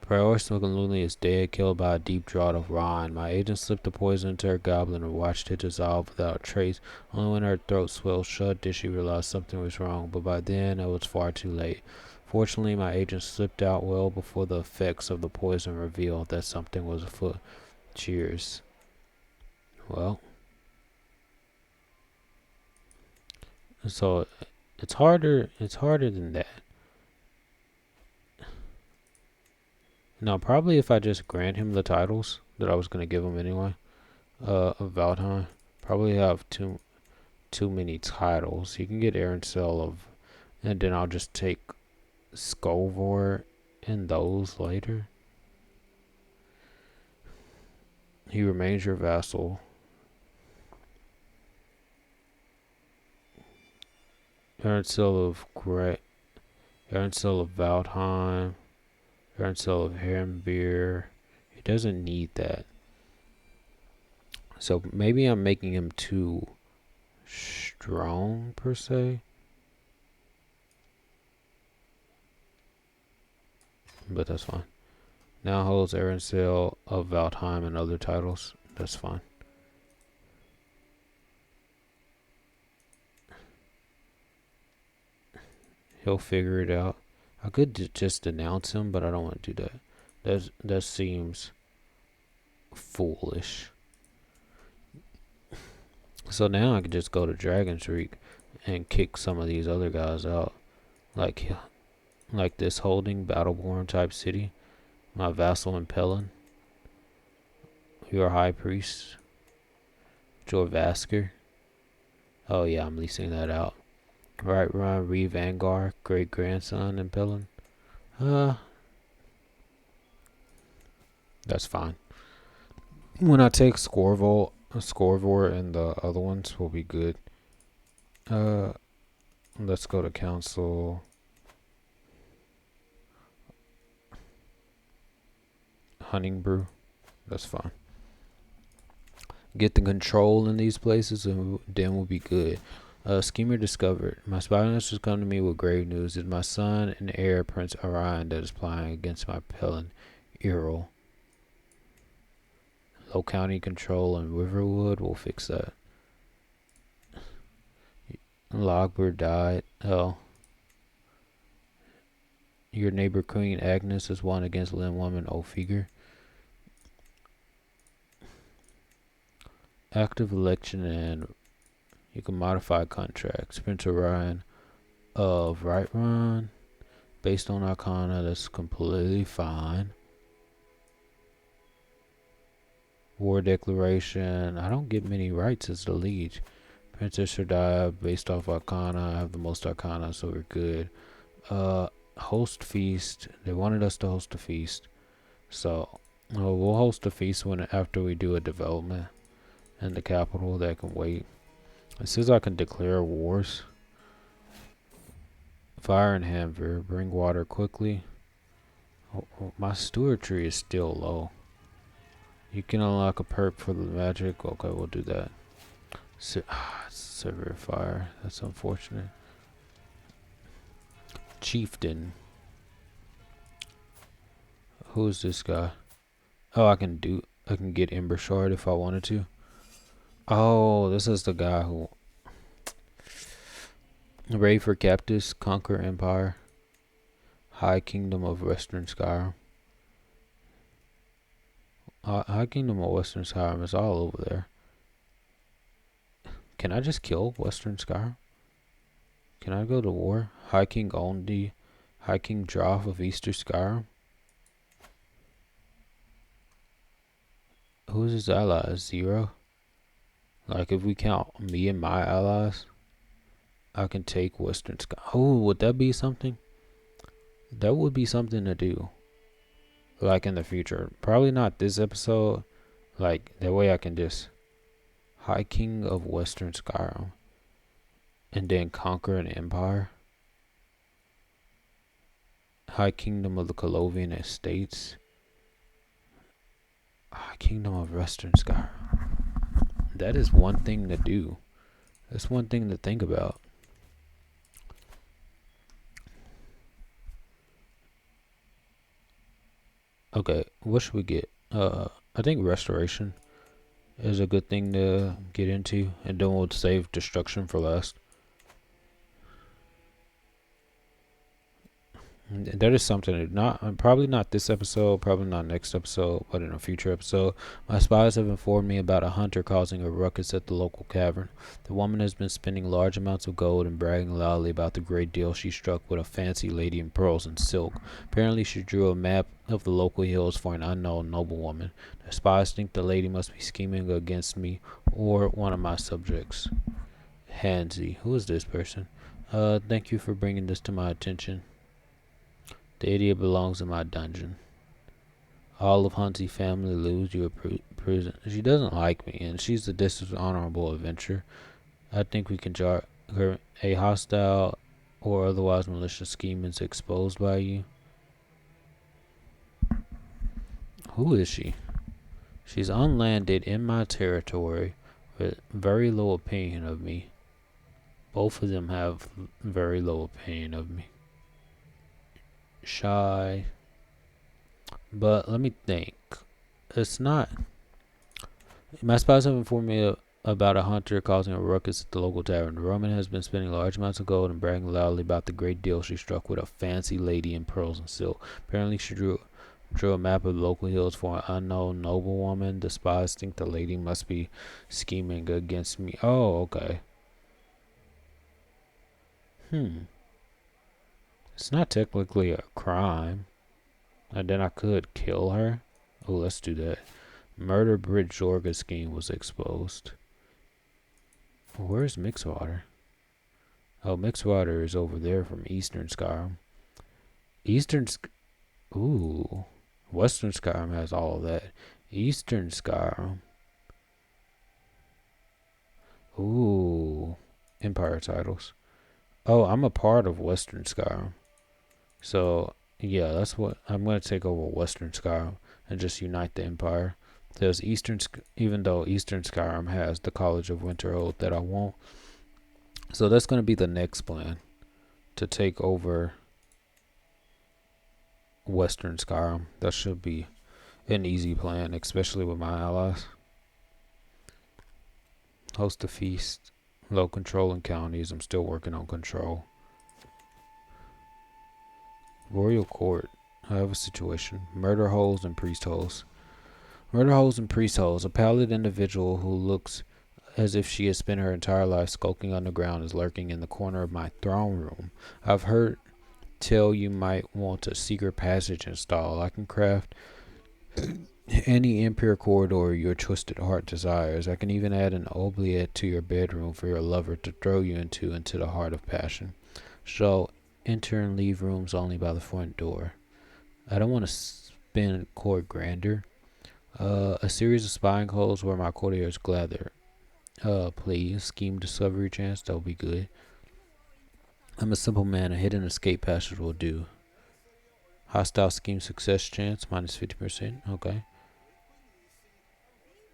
Prior Smokaluni is dead, killed by a deep draught of wine. My agent slipped the poison into her goblet and watched it dissolve without a trace. Only when her throat swelled shut did she realize something was wrong, but by then it was far too late. Fortunately, my agent slipped out well before the effects of the poison revealed that something was afoot. Cheers. Well, so it's harder than that. Now, probably if I just grant him the titles that I was going to give him anyway, of Valheim, probably have too many titles. You can get Arancel of, and then I'll just take Skolvor and those later. He remains your vassal. Arancel of Valheim, Arancel of Herrenbeer. He doesn't need that. So maybe I'm making him too strong, per se. But that's fine. Now holds Arancel of Valheim and other titles. That's fine. He'll figure it out. I could just denounce him, but I don't want to do that. That seems foolish. So now I can just go to Dragon's Reek and kick some of these other guys out. Like this holding Battleborn type city. My vassal in Pelin. Your high priest. Jorvasker. Oh yeah, I'm leasing that out. Right Run, Re Vanguard, great grandson in Pelin. That's fine. When I take Scorvor and the other ones will be good. Let's go to council. Hunting brew. That's fine. Get the control in these places and then we'll be good. Schemer discovered. My spy has come to me with grave news. It's my son and heir, Prince Orion, that is plotting against my Pelin Earl. Low county control in Riverwood will fix that. Logbird died. Oh. Your neighbor Queen Agnes is won against Lynn Woman Ophigger. Active election, and you can modify contracts. Prince Orion of Right Run. Based on Arcana, that's completely fine. War declaration. I don't get many rights as the liege. Princess should die based off Arcana. I have the most Arcana, so we're good. Host feast. They wanted us to host a feast, so we'll host a feast after we do a development in the capital that can wait. It says I can declare wars. Fire and Hamver. Bring water quickly. My stewardry is still low. You can unlock a perk for the magic. Okay, we'll do that. Server fire. That's unfortunate. Chieftain. Who is this guy? Oh, I can get Ember Shard if I wanted to. Oh, this is the guy who raid for captives, conquer empire, High Kingdom of Western Skyrim. High Kingdom of Western Skyrim is all over there. Can I just kill Western Skyrim? Can I go to war? High King Ondi, High King Droth of Eastern Skyrim. Who's his allies? 0? Like, if we count me and my allies, I can take Western Sky. Oh, would that be something? That would be something to do. Like, in the future. Probably not this episode. Like, that way I can just High King of Western Skyrim. And then conquer an empire. High Kingdom of the Colovian Estates. High Kingdom of Western Skyrim. That is one thing to do. That's one thing to think about. Okay, what should we get? I think restoration is a good thing to get into, and then we'll save destruction for last. That is something not probably not this episode, probably not next episode, but in a future episode. My spies have informed me about a hunter causing a ruckus at the local cavern. The woman has been spending large amounts of gold and bragging loudly about the great deal she struck with a fancy lady in pearls and silk. Apparently she drew a map of the local hills for an unknown noblewoman. The spies think the lady must be scheming against me or one of my subjects. Hansi, who is this person? Thank you for bringing this to my attention. The idiot belongs in my dungeon. All of Hunty's family lose you a prison. She doesn't like me, and she's a dishonorable adventurer. I think we can jar her. A hostile or otherwise malicious scheme is exposed by you. Who is she? She's unlanded in my territory with very low opinion of me. Both of them have very low opinion of me. Shy. But let me think. It's not. My spies have informed me about a hunter causing a ruckus at the local tavern. The Roman has been spending large amounts of gold and bragging loudly about the great deal she struck with a fancy lady in pearls and silk. Apparently she drew a map of the local hills for an unknown noblewoman. The spies think the lady must be scheming against me. Oh, okay. It's not technically a crime. And then I could kill her. Oh, let's do that. Murder Brit Jorga scheme was exposed. Where's Mixwater? Oh, Mixwater is over there from Eastern Skyrim. Ooh. Western Skyrim has all of that. Eastern Skyrim. Ooh. Empire titles. Oh, I'm a part of Western Skyrim. So, yeah, that's what I'm going to take over Western Skyrim and just unite the Empire. There's even though Eastern Skyrim has the College of Winterhold that I won't. So that's going to be the next plan, to take over Western Skyrim. That should be an easy plan, especially with my allies. Host a feast. Low control in counties. I'm still working on control. Royal Court. I have a situation. Murder holes and priest holes. Murder holes and priest holes. A pallid individual who looks as if she has spent her entire life skulking underground is lurking in the corner of my throne room. I've heard tell you might want a secret passage installed. I can craft any impure corridor your twisted heart desires. I can even add an oubliette to your bedroom for your lover to throw you into the heart of passion. So enter and leave rooms only by the front door. I don't want to spin court grandeur. A series of spying holes where my courtiers gather. Please, scheme discovery chance, that would be good. I'm a simple man, a hidden escape passage will do. Hostile scheme success chance, minus 50%, okay.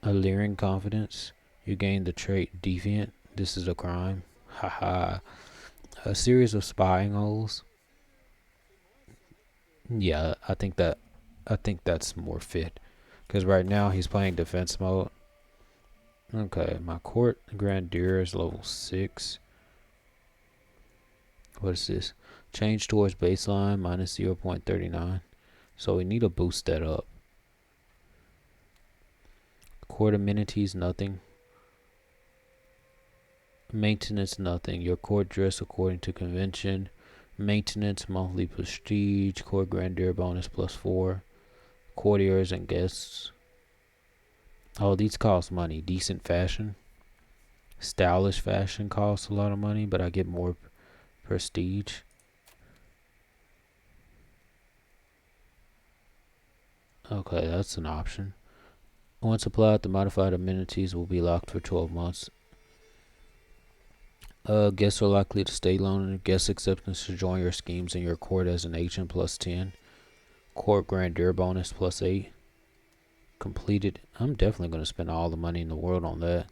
Alluring confidence. You gain the trait deviant. This is a crime. Haha. A series of spying holes. Yeah, I think that's more fit. Because right now he's playing defense mode. Okay, my court grandeur is level 6. What is this? Change towards baseline minus 0.39. So we need to boost that up. Court amenities, nothing. Maintenance, nothing. Your court dress according to convention. Maintenance, monthly prestige. Court grandeur bonus +4. Courtiers and guests. Oh, these cost money. Decent fashion. Stylish fashion costs a lot of money, but I get more prestige. Okay, that's an option. Once applied, the modified amenities will be locked for 12 months. Guests are likely to stay longer. Guest acceptance to join your schemes in your court as an agent +10. Court grandeur bonus +8. Completed. I'm definitely going to spend all the money in the world on that,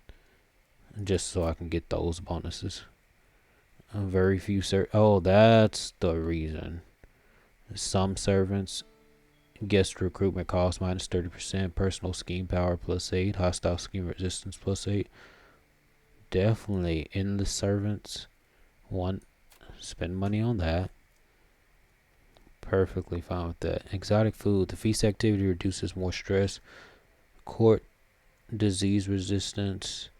just so I can get those bonuses. Very few oh, that's the reason. Some servants. Guest recruitment cost -30%. Personal scheme power +8. Hostile scheme resistance +8. Definitely in the servants. Spend money on that. Perfectly fine with that. Exotic food. The feast activity reduces more stress. Court disease resistance.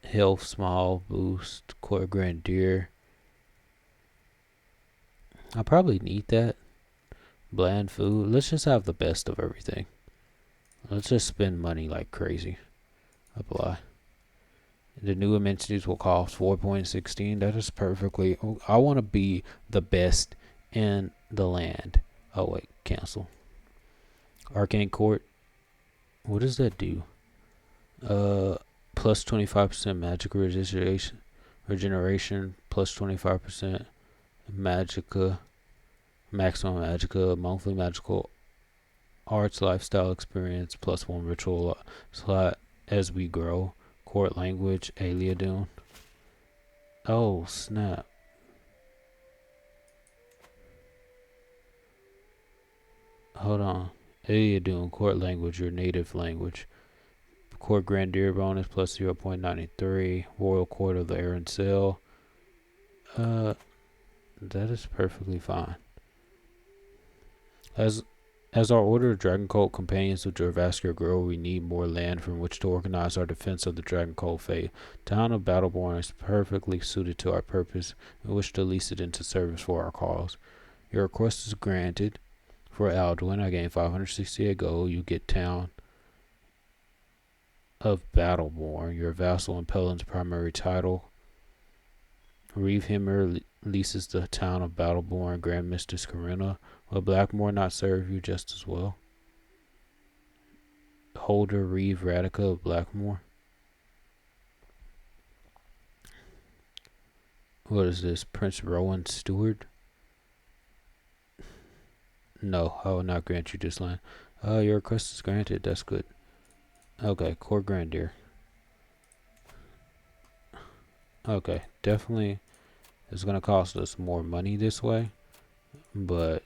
Health small boost. Court grandeur. I probably need that. Bland food. Let's just have the best of everything. Let's just spend money like crazy. Apply. The new amenities will cost 4.16. That is perfectly. I want to be the best in the land. Oh wait, cancel. Arcane Court. What does that do? Plus 25% magic regeneration. Plus 25% magica. Maximum magica. Monthly magical arts lifestyle experience. +1 ritual slot as we grow. Court language. Aliadune. Oh snap. Hold on. Aliadune, court language, your native language. Court grandeur bonus +0.93. Royal Court of the Arancel. That is perfectly fine. As our Order of Dragon Cult companions of Jorvaskir grow, we need more land from which to organize our defense of the Dragon Cult fate. Town of Battleborn is perfectly suited to our purpose. We wish to lease it into service for our cause. Your request is granted. For Alduin, I gain 568 gold. You get Town of Battleborn, your vassal and Pellin's primary title. Reeve Himmer leases the Town of Battleborn. Grand Mistress Corinna. Will Blackmore not serve you just as well? Holder Reeve Radica of Blackmore. What is this? Prince Rowan Stewart? No, I will not grant you this land. Your request is granted. That's good. Okay, Court Grandeur. Okay, definitely it's going to cost us more money this way, but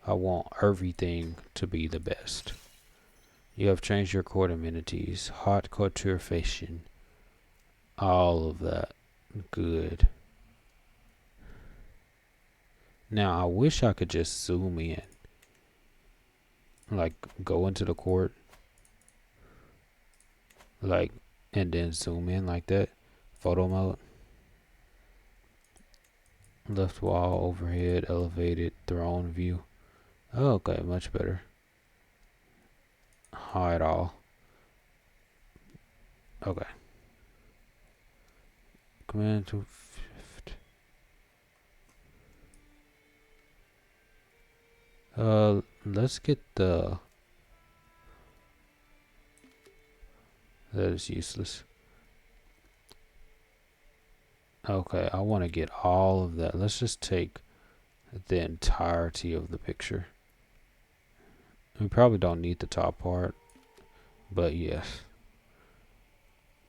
I want everything to be the best. You have changed your court amenities. Hot couture fashion. All of that. Good. Now, I wish I could just zoom in. Like, go into the court. Like, and then zoom in like that. Photo mode. Left wall, overhead, elevated, throne view. Oh, okay, much better. Hide all. Okay. Command to fifth. Let's get the. That is useless. Okay, I want to get all of that. Let's just take the entirety of the picture. We probably don't need the top part, but yes.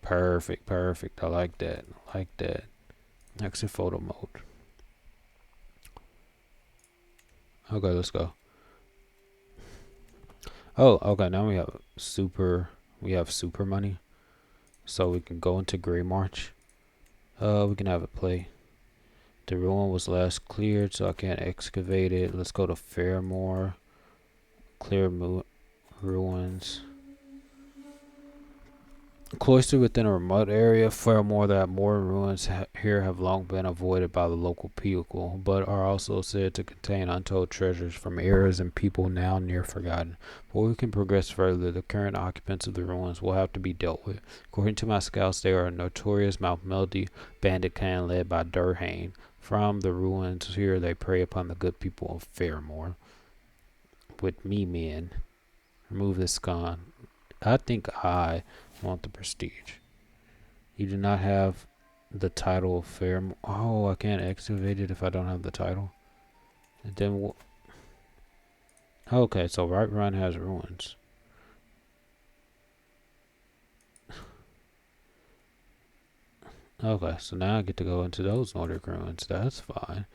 Perfect, perfect. I like that. I like that. Exit photo mode. Okay, let's go. Oh, okay. Now we have super. We have super money, so we can go into Grey March. We can have it play. The ruin was last cleared, so I can't excavate it. Let's go to Fairmore. Clear ruins. Cloistered within a remote area, Fairmore, that more ruins here have long been avoided by the local people, but are also said to contain untold treasures from eras and people now near forgotten. Before we can progress further, the current occupants of the ruins will have to be dealt with. According to my scouts, they are a notorious Mount Melody bandit clan led by Durhane. From the ruins here, they prey upon the good people of Fairmore. With me, men, remove this scone. I think I want the prestige. You do not have the title of Fairmore. Oh, I can't excavate it if I don't have the title. And then okay, so Right Run has ruins. Okay, so now I get to go into those Nordic ruins. That's fine.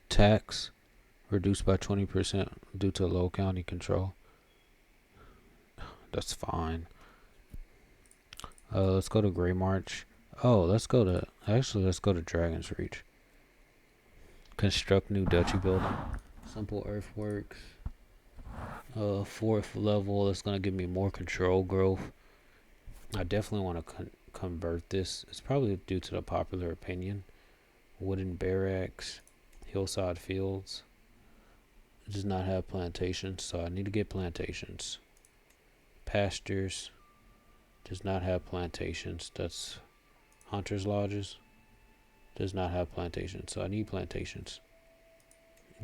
Tax reduced by 20% due to low county control. That's fine. Let's go to Grey March. Oh, let's go to Dragon's Reach. Construct new duchy building. Simple earthworks. Fourth level. It's gonna give me more control growth. I definitely want to convert this. It's probably due to the popular opinion. Wooden barracks, hillside fields. It does not have plantations, so I need to get plantations. Pastures does not have plantations. That's hunters lodges. Does not have plantations, so I need plantations.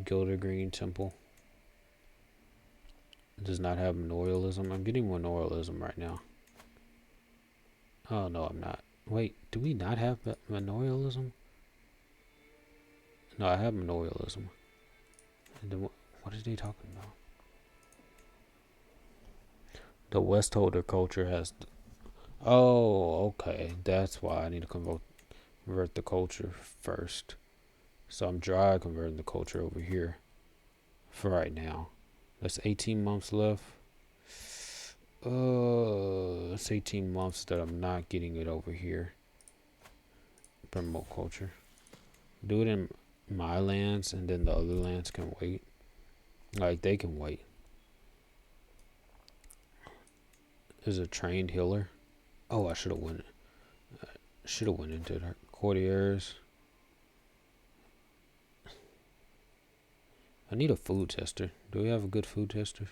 Gilder Green Temple does not have manorialism. I'm getting manorialism right now. Oh no, I'm not. Wait, do we not have manorialism? No, I have manorialism. And then what are they talking about? The Westholder culture has. Oh, okay. That's why I need to convert the culture first. So I'm dry converting the culture over here for right now. That's 18 months left. That's 18 months that I'm not getting it over here. Promote culture. Do it in my lands, and then the other lands can wait. Like, they can wait. There's a trained healer. Oh, I should have went. Into the courtiers. I need a food tester. Do we have a good food tester?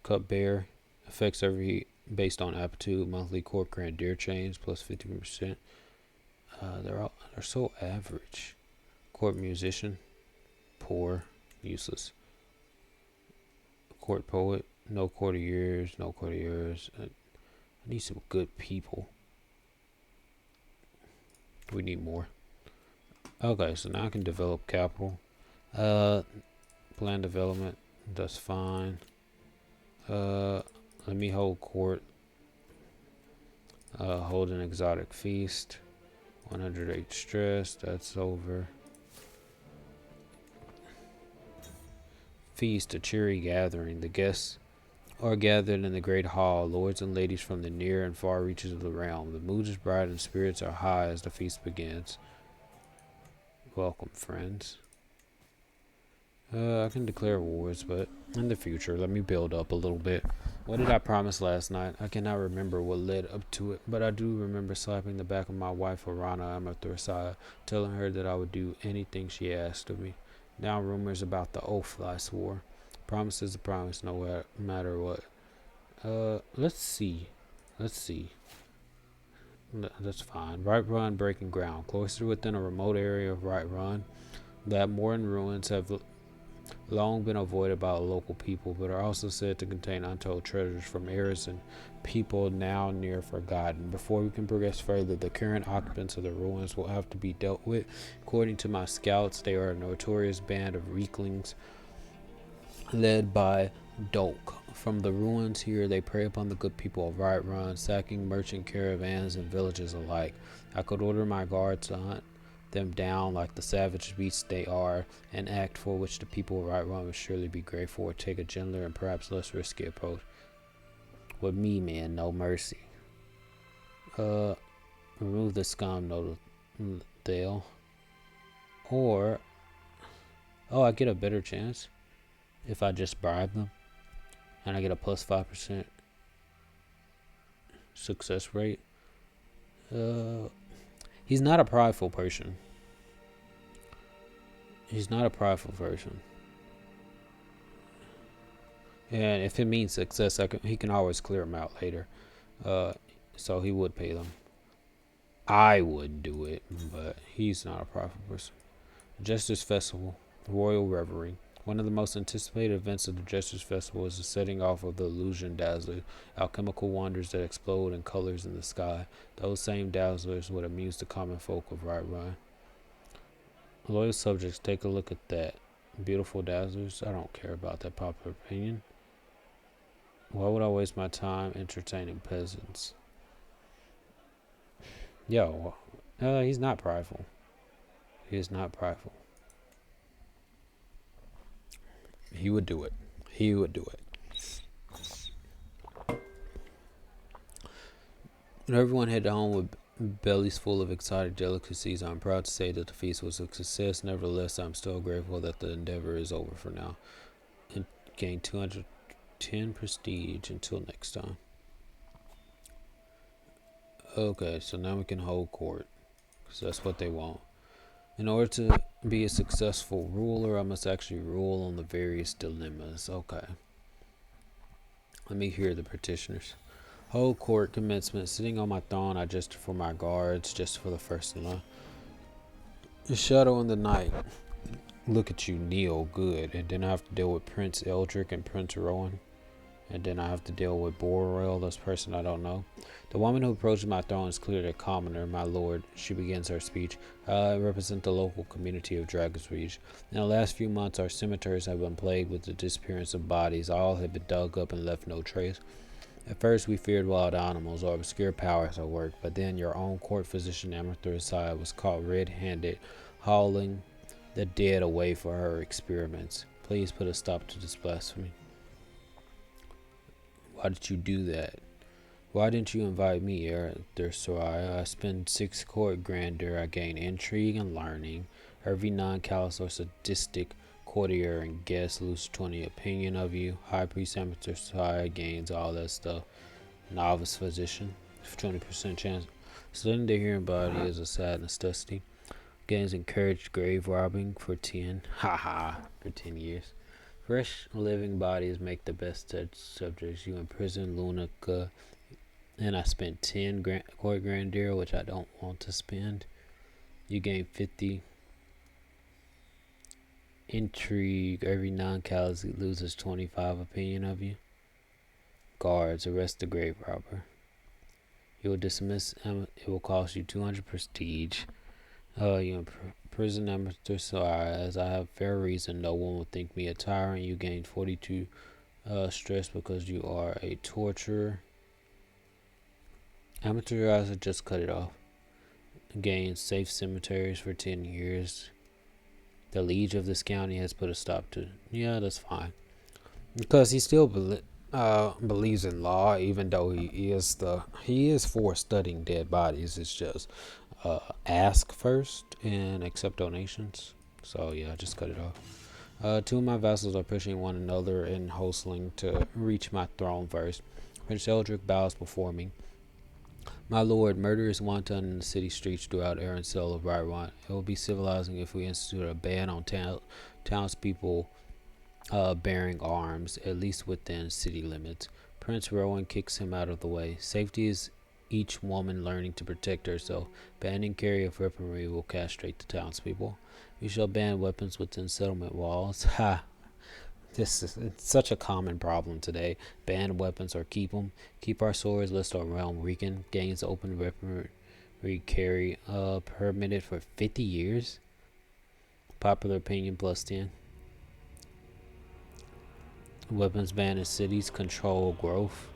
Cupbearer. Affects every based on aptitude. Monthly court grant deer chains plus 50%. They're so average. Court musician. Poor. Useless. Court poet. No courtiers. No courtiers. I need some good people. We need more. Okay, so now I can develop capital. Plan development. That's fine. Let me hold court. Hold an exotic feast. 108 stress. That's over. Feast, a cheery gathering. The guests are gathered in the great hall, lords and ladies from the near and far reaches of the realm. The mood is bright and spirits are high as the feast begins. Welcome, friends. I can declare wars, but in the future, let me build up a little bit. What did I promise last night? I cannot remember what led up to it, but I do remember slapping the back of my wife, Arana Amathurasaya, telling her that I would do anything she asked of me. Now rumors about the oath I swore. Promise is a promise, no matter what. Let's see. That's fine. Right Run breaking ground. Cloistered within a remote area of Right Run, that modern ruins have long been avoided by local people, but are also said to contain untold treasures from eras and people now near forgotten. Before we can progress further, the current occupants of the ruins will have to be dealt with. According to my scouts, they are a notorious band of weaklings led by Dolk. From the ruins here, they prey upon the good people of Right Run, sacking merchant caravans and villages alike. I could order my guards to hunt them down like the savage beasts they are, an act for which the people of Right Run would surely be grateful, or take a gentler and perhaps less risky approach. With me, man, no mercy. Remove the scum, no Dale. Or, I get a better chance if I just bribe them, and I get a plus 5% success rate. He's not a prideful person. He's not a prideful person. And if it means success, he can always clear them out later. So he would pay them. I would do it, but he's not a prideful person. Justice Festival, Royal Reverie. One of the most anticipated events of the Justice Festival is the setting off of the illusion dazzlers, alchemical wonders that explode in colors in the sky. Those same dazzlers would amuse the common folk of Right Run. Loyal subjects, take a look at that. Beautiful dazzlers. I don't care about that popular opinion. Why would I waste my time entertaining peasants? He's not prideful. He is not prideful. He would do it. He would do it. And everyone headed home with bellies full of exotic delicacies. I'm proud to say that the feast was a success. Nevertheless, I'm still grateful that the endeavor is over for now. And gain 210 prestige until next time. Okay, so now we can hold court, because that's what they want. In order to be a successful ruler, I must actually rule on the various dilemmas. Okay. Let me hear the petitioners. Hold court commencement. Sitting on my throne, I gesture for my guards, just for the first in line. The shadow in the night. Look at you, kneel. Good. And then I have to deal with Prince Eldrick and Prince Rowan. And then I have to deal with Borrell, this person I don't know. The woman who approaches my throne is clearly a commoner, my lord. She begins her speech. I represent the local community of Dragon's Reach. In the last few months, our cemeteries have been plagued with the disappearance of bodies. All have been dug up and left no trace. At first, we feared wild animals or obscure powers at work, but then your own court physician, Amethyst was caught red-handed, hauling the dead away for her experiments. Please put a stop to this blasphemy. Why did you do that? Why didn't you invite me, Arthur Soraya? I spend 6 court grandeur. I gain intrigue and learning. Every non-callous or sadistic courtier and guest lose 20 opinion of you. High priest Amethyr Soraya gains all that stuff. Novice physician, 20% chance. Studying the hearing body is a sad necessity. Gains encouraged grave robbing for 10. For 10 years. Fresh living bodies make the best subjects. You imprison Lunica, and I spent 10 court grandeur, which I don't want to spend. You gain 50 intrigue. Every non-callous loses 25 opinion of you. Guards, arrest the grave robber. You will dismiss. It will cost you 200 prestige. You imprison Amethyr as I have fair reason. No one will think me a tyrant. You gain 42 stress because you are a torturer. Amethyr just cut it off. Gain safe cemeteries for 10 years. The liege of this county has put a stop to. Yeah, that's fine. Because he still believes in law, even though he is for studying dead bodies. It's just ask first and accept donations. So yeah, just cut it off. 2 of my vassals are pushing one another and hustling to reach my throne first. Prince Eldrick bows before me. My lord, murder is wanton in the city streets throughout Arancel of Ryrant. It will be civilizing if we institute a ban on townspeople bearing arms, at least within city limits. Prince Rowan kicks him out of the way. Safety is each woman learning to protect herself. Banning carry of weaponry will castrate the townspeople. We shall ban weapons within settlement walls. This is such a common problem today. Ban weapons or keep them. Keep our swords lest our realm weaken. Gains open weaponry carry permitted for 50 years. Popular opinion plus 10. Weapons ban in cities, control growth.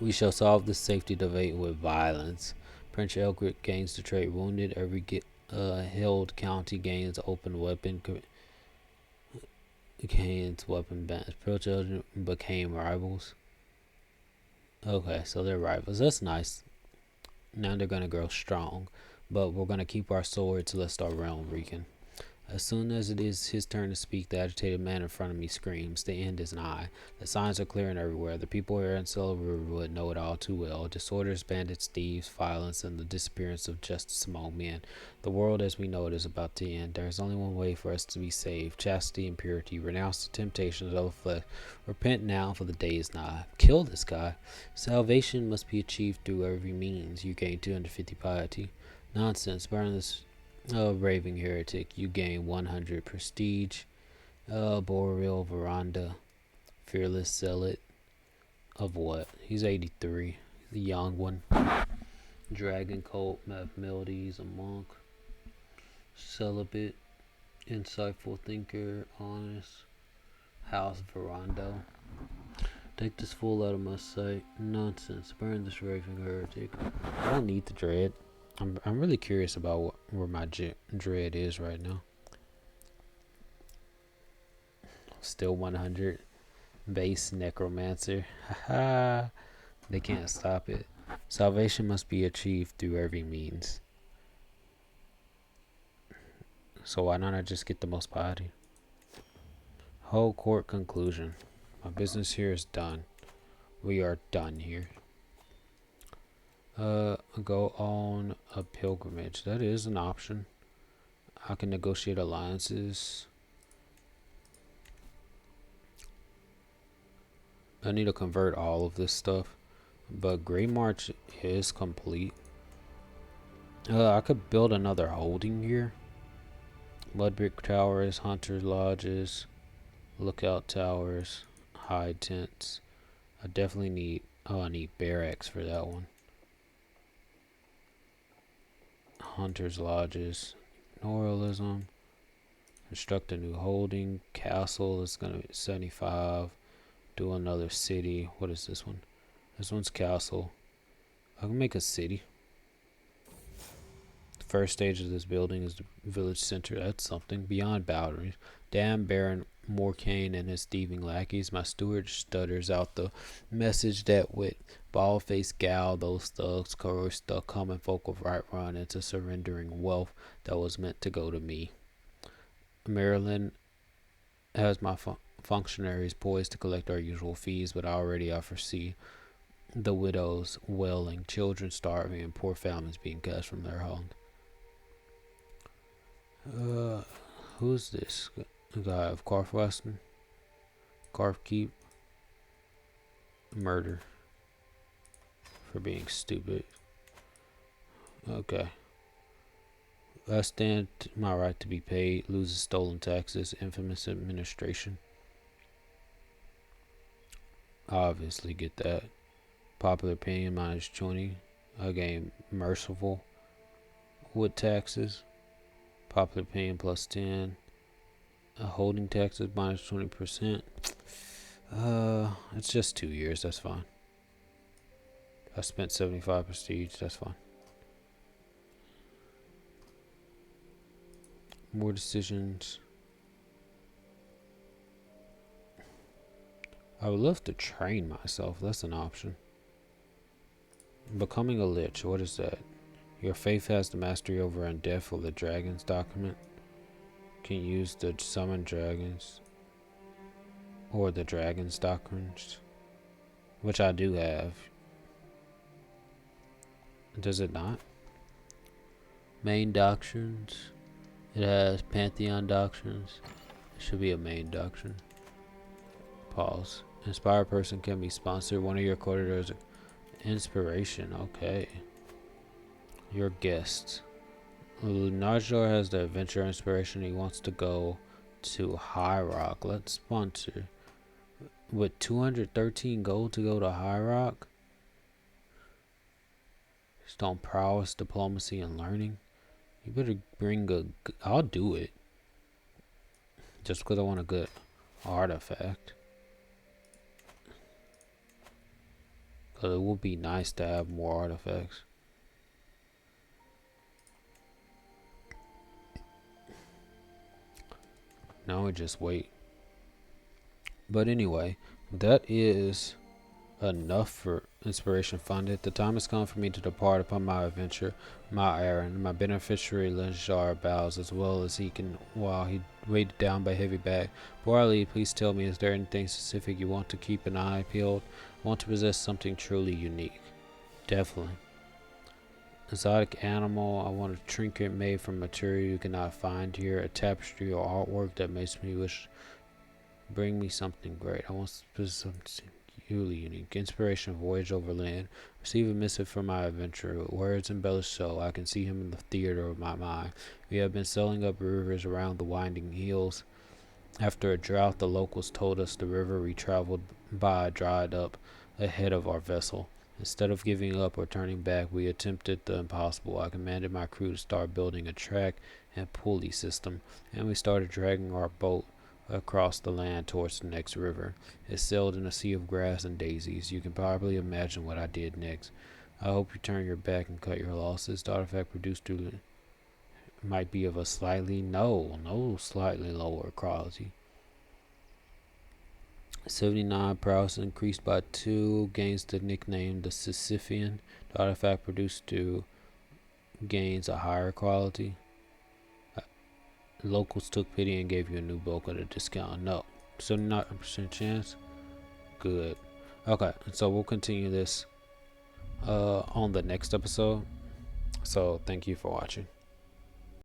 We shall solve this safety debate with violence. Prince Elgric gains the trait wounded. Every held county gains open weapon. Gains weapon bans. Pro children became rivals. Okay, so they're rivals. That's nice. Now they're gonna grow strong, but we're gonna keep our swords lest our realm weaken. As soon as it is his turn to speak, the agitated man in front of me screams. The end is nigh. The signs are clearing everywhere. The people here in Silverwood know it all too well. Disorders, bandits, thieves, violence, and the disappearance of justice among men. The world as we know it is about to end. There is only one way for us to be saved. Chastity and purity. Renounce the temptations of the flesh. Repent now, for the day is nigh. Kill this guy. Salvation must be achieved through every means. You gain 250 piety. Nonsense. Burn this raving heretic. You gain 100 prestige. Boreal Veranda. Fearless zealot. Of what? He's 83. The young one. Dragon cult. Melodies. A monk. Celibate. Insightful thinker. Honest. House Veranda. Take this fool out of my sight. Nonsense. Burn this raving heretic. I don't need the dread. I'm really curious about where my dread is right now. Still 100. Base necromancer. Haha. They can't stop it. Salvation must be achieved through every means. So why not I just get the most piety? Whole court conclusion. My business here is done. We are done here. Go on a pilgrimage. That is an option. I can negotiate alliances. I need to convert all of this stuff. But Grey March is complete. I could build another holding here. Mudbrick towers, hunter lodges, lookout towers, hide tents. I definitely need, I need barracks for that one. Hunters lodges, Noralism, construct a new holding, castle is gonna be 75, do another city. What is this one? This one's castle. I can make a city. The first stage of this building is the village center. That's something. Beyond boundaries. Damn Baron Morcane and his thieving lackeys. My steward stutters out the message that with bald-faced gal, those thugs coerced the common folk of Right Run into surrendering wealth that was meant to go to me. Maryland has my functionaries poised to collect our usual fees, but already I foresee the widows wailing, children starving, and poor families being cast from their homes. Who's this guy of Carfweston? Carfkeep. Murder for being stupid. Okay. I stand my right to be paid. Loses stolen taxes. Infamous administration. Obviously get that. Popular opinion -20. I gain merciful with taxes. Popular opinion +10. Holding taxes -20%. It's just 2 years. That's fine. I spent 75 prestige. That's fine. More decisions. I would love to train myself. That's an option. Becoming a lich. What is that? Your faith has the mastery over undeath or the dragon's document. Can use the summon dragons or the dragon's doctrines, which I do have. Does it not? Main doctrines. It has Pantheon doctrines. It should be a main doctrine. Pause. Inspired person can be sponsored. One of your corridors. Inspiration. Okay. Your guest. Najdor has the adventure inspiration. He wants to go to High Rock. Let's sponsor. With 213 gold to go to High Rock. Stone prowess, diplomacy, and learning. You better bring a. I'll do it. Just because I want a good artifact. Because it would be nice to have more artifacts. Now we just wait. But anyway, that is enough for inspiration funded. The time has come for me to depart upon my adventure, my errand. My beneficiary Lenjar bows as well as he can while he weighed down by heavy bag. Before I leave, please tell me, is there anything specific you want to keep an eye peeled? I want to possess something truly unique. Definitely. Exotic animal. I want a trinket made from material you cannot find here. A tapestry or artwork that makes me wish. Bring me something great. I want something truly unique. Inspiration, voyage over land. Receive a missive from my adventurer. Words embellished so I can see him in the theater of my mind. We have been sailing up rivers around the winding hills. After a drought, the locals told us the river we traveled by dried up ahead of our vessel. Instead of giving up or turning back, we attempted the impossible. I commanded my crew to start building a track and pulley system, and we started dragging our boat across the land towards the next river. It sailed in a sea of grass and daisies. You can probably imagine what I did next. I hope you turn your back and cut your losses. The artifact produced might be of a slightly lower quality. 79 prowess increased by 2, gains the nickname the Sisyphean. The artifact produced gains a higher quality. Locals took pity and gave you a new book at a discount. No. 79% chance? Good. Okay, so we'll continue this on the next episode. So thank you for watching.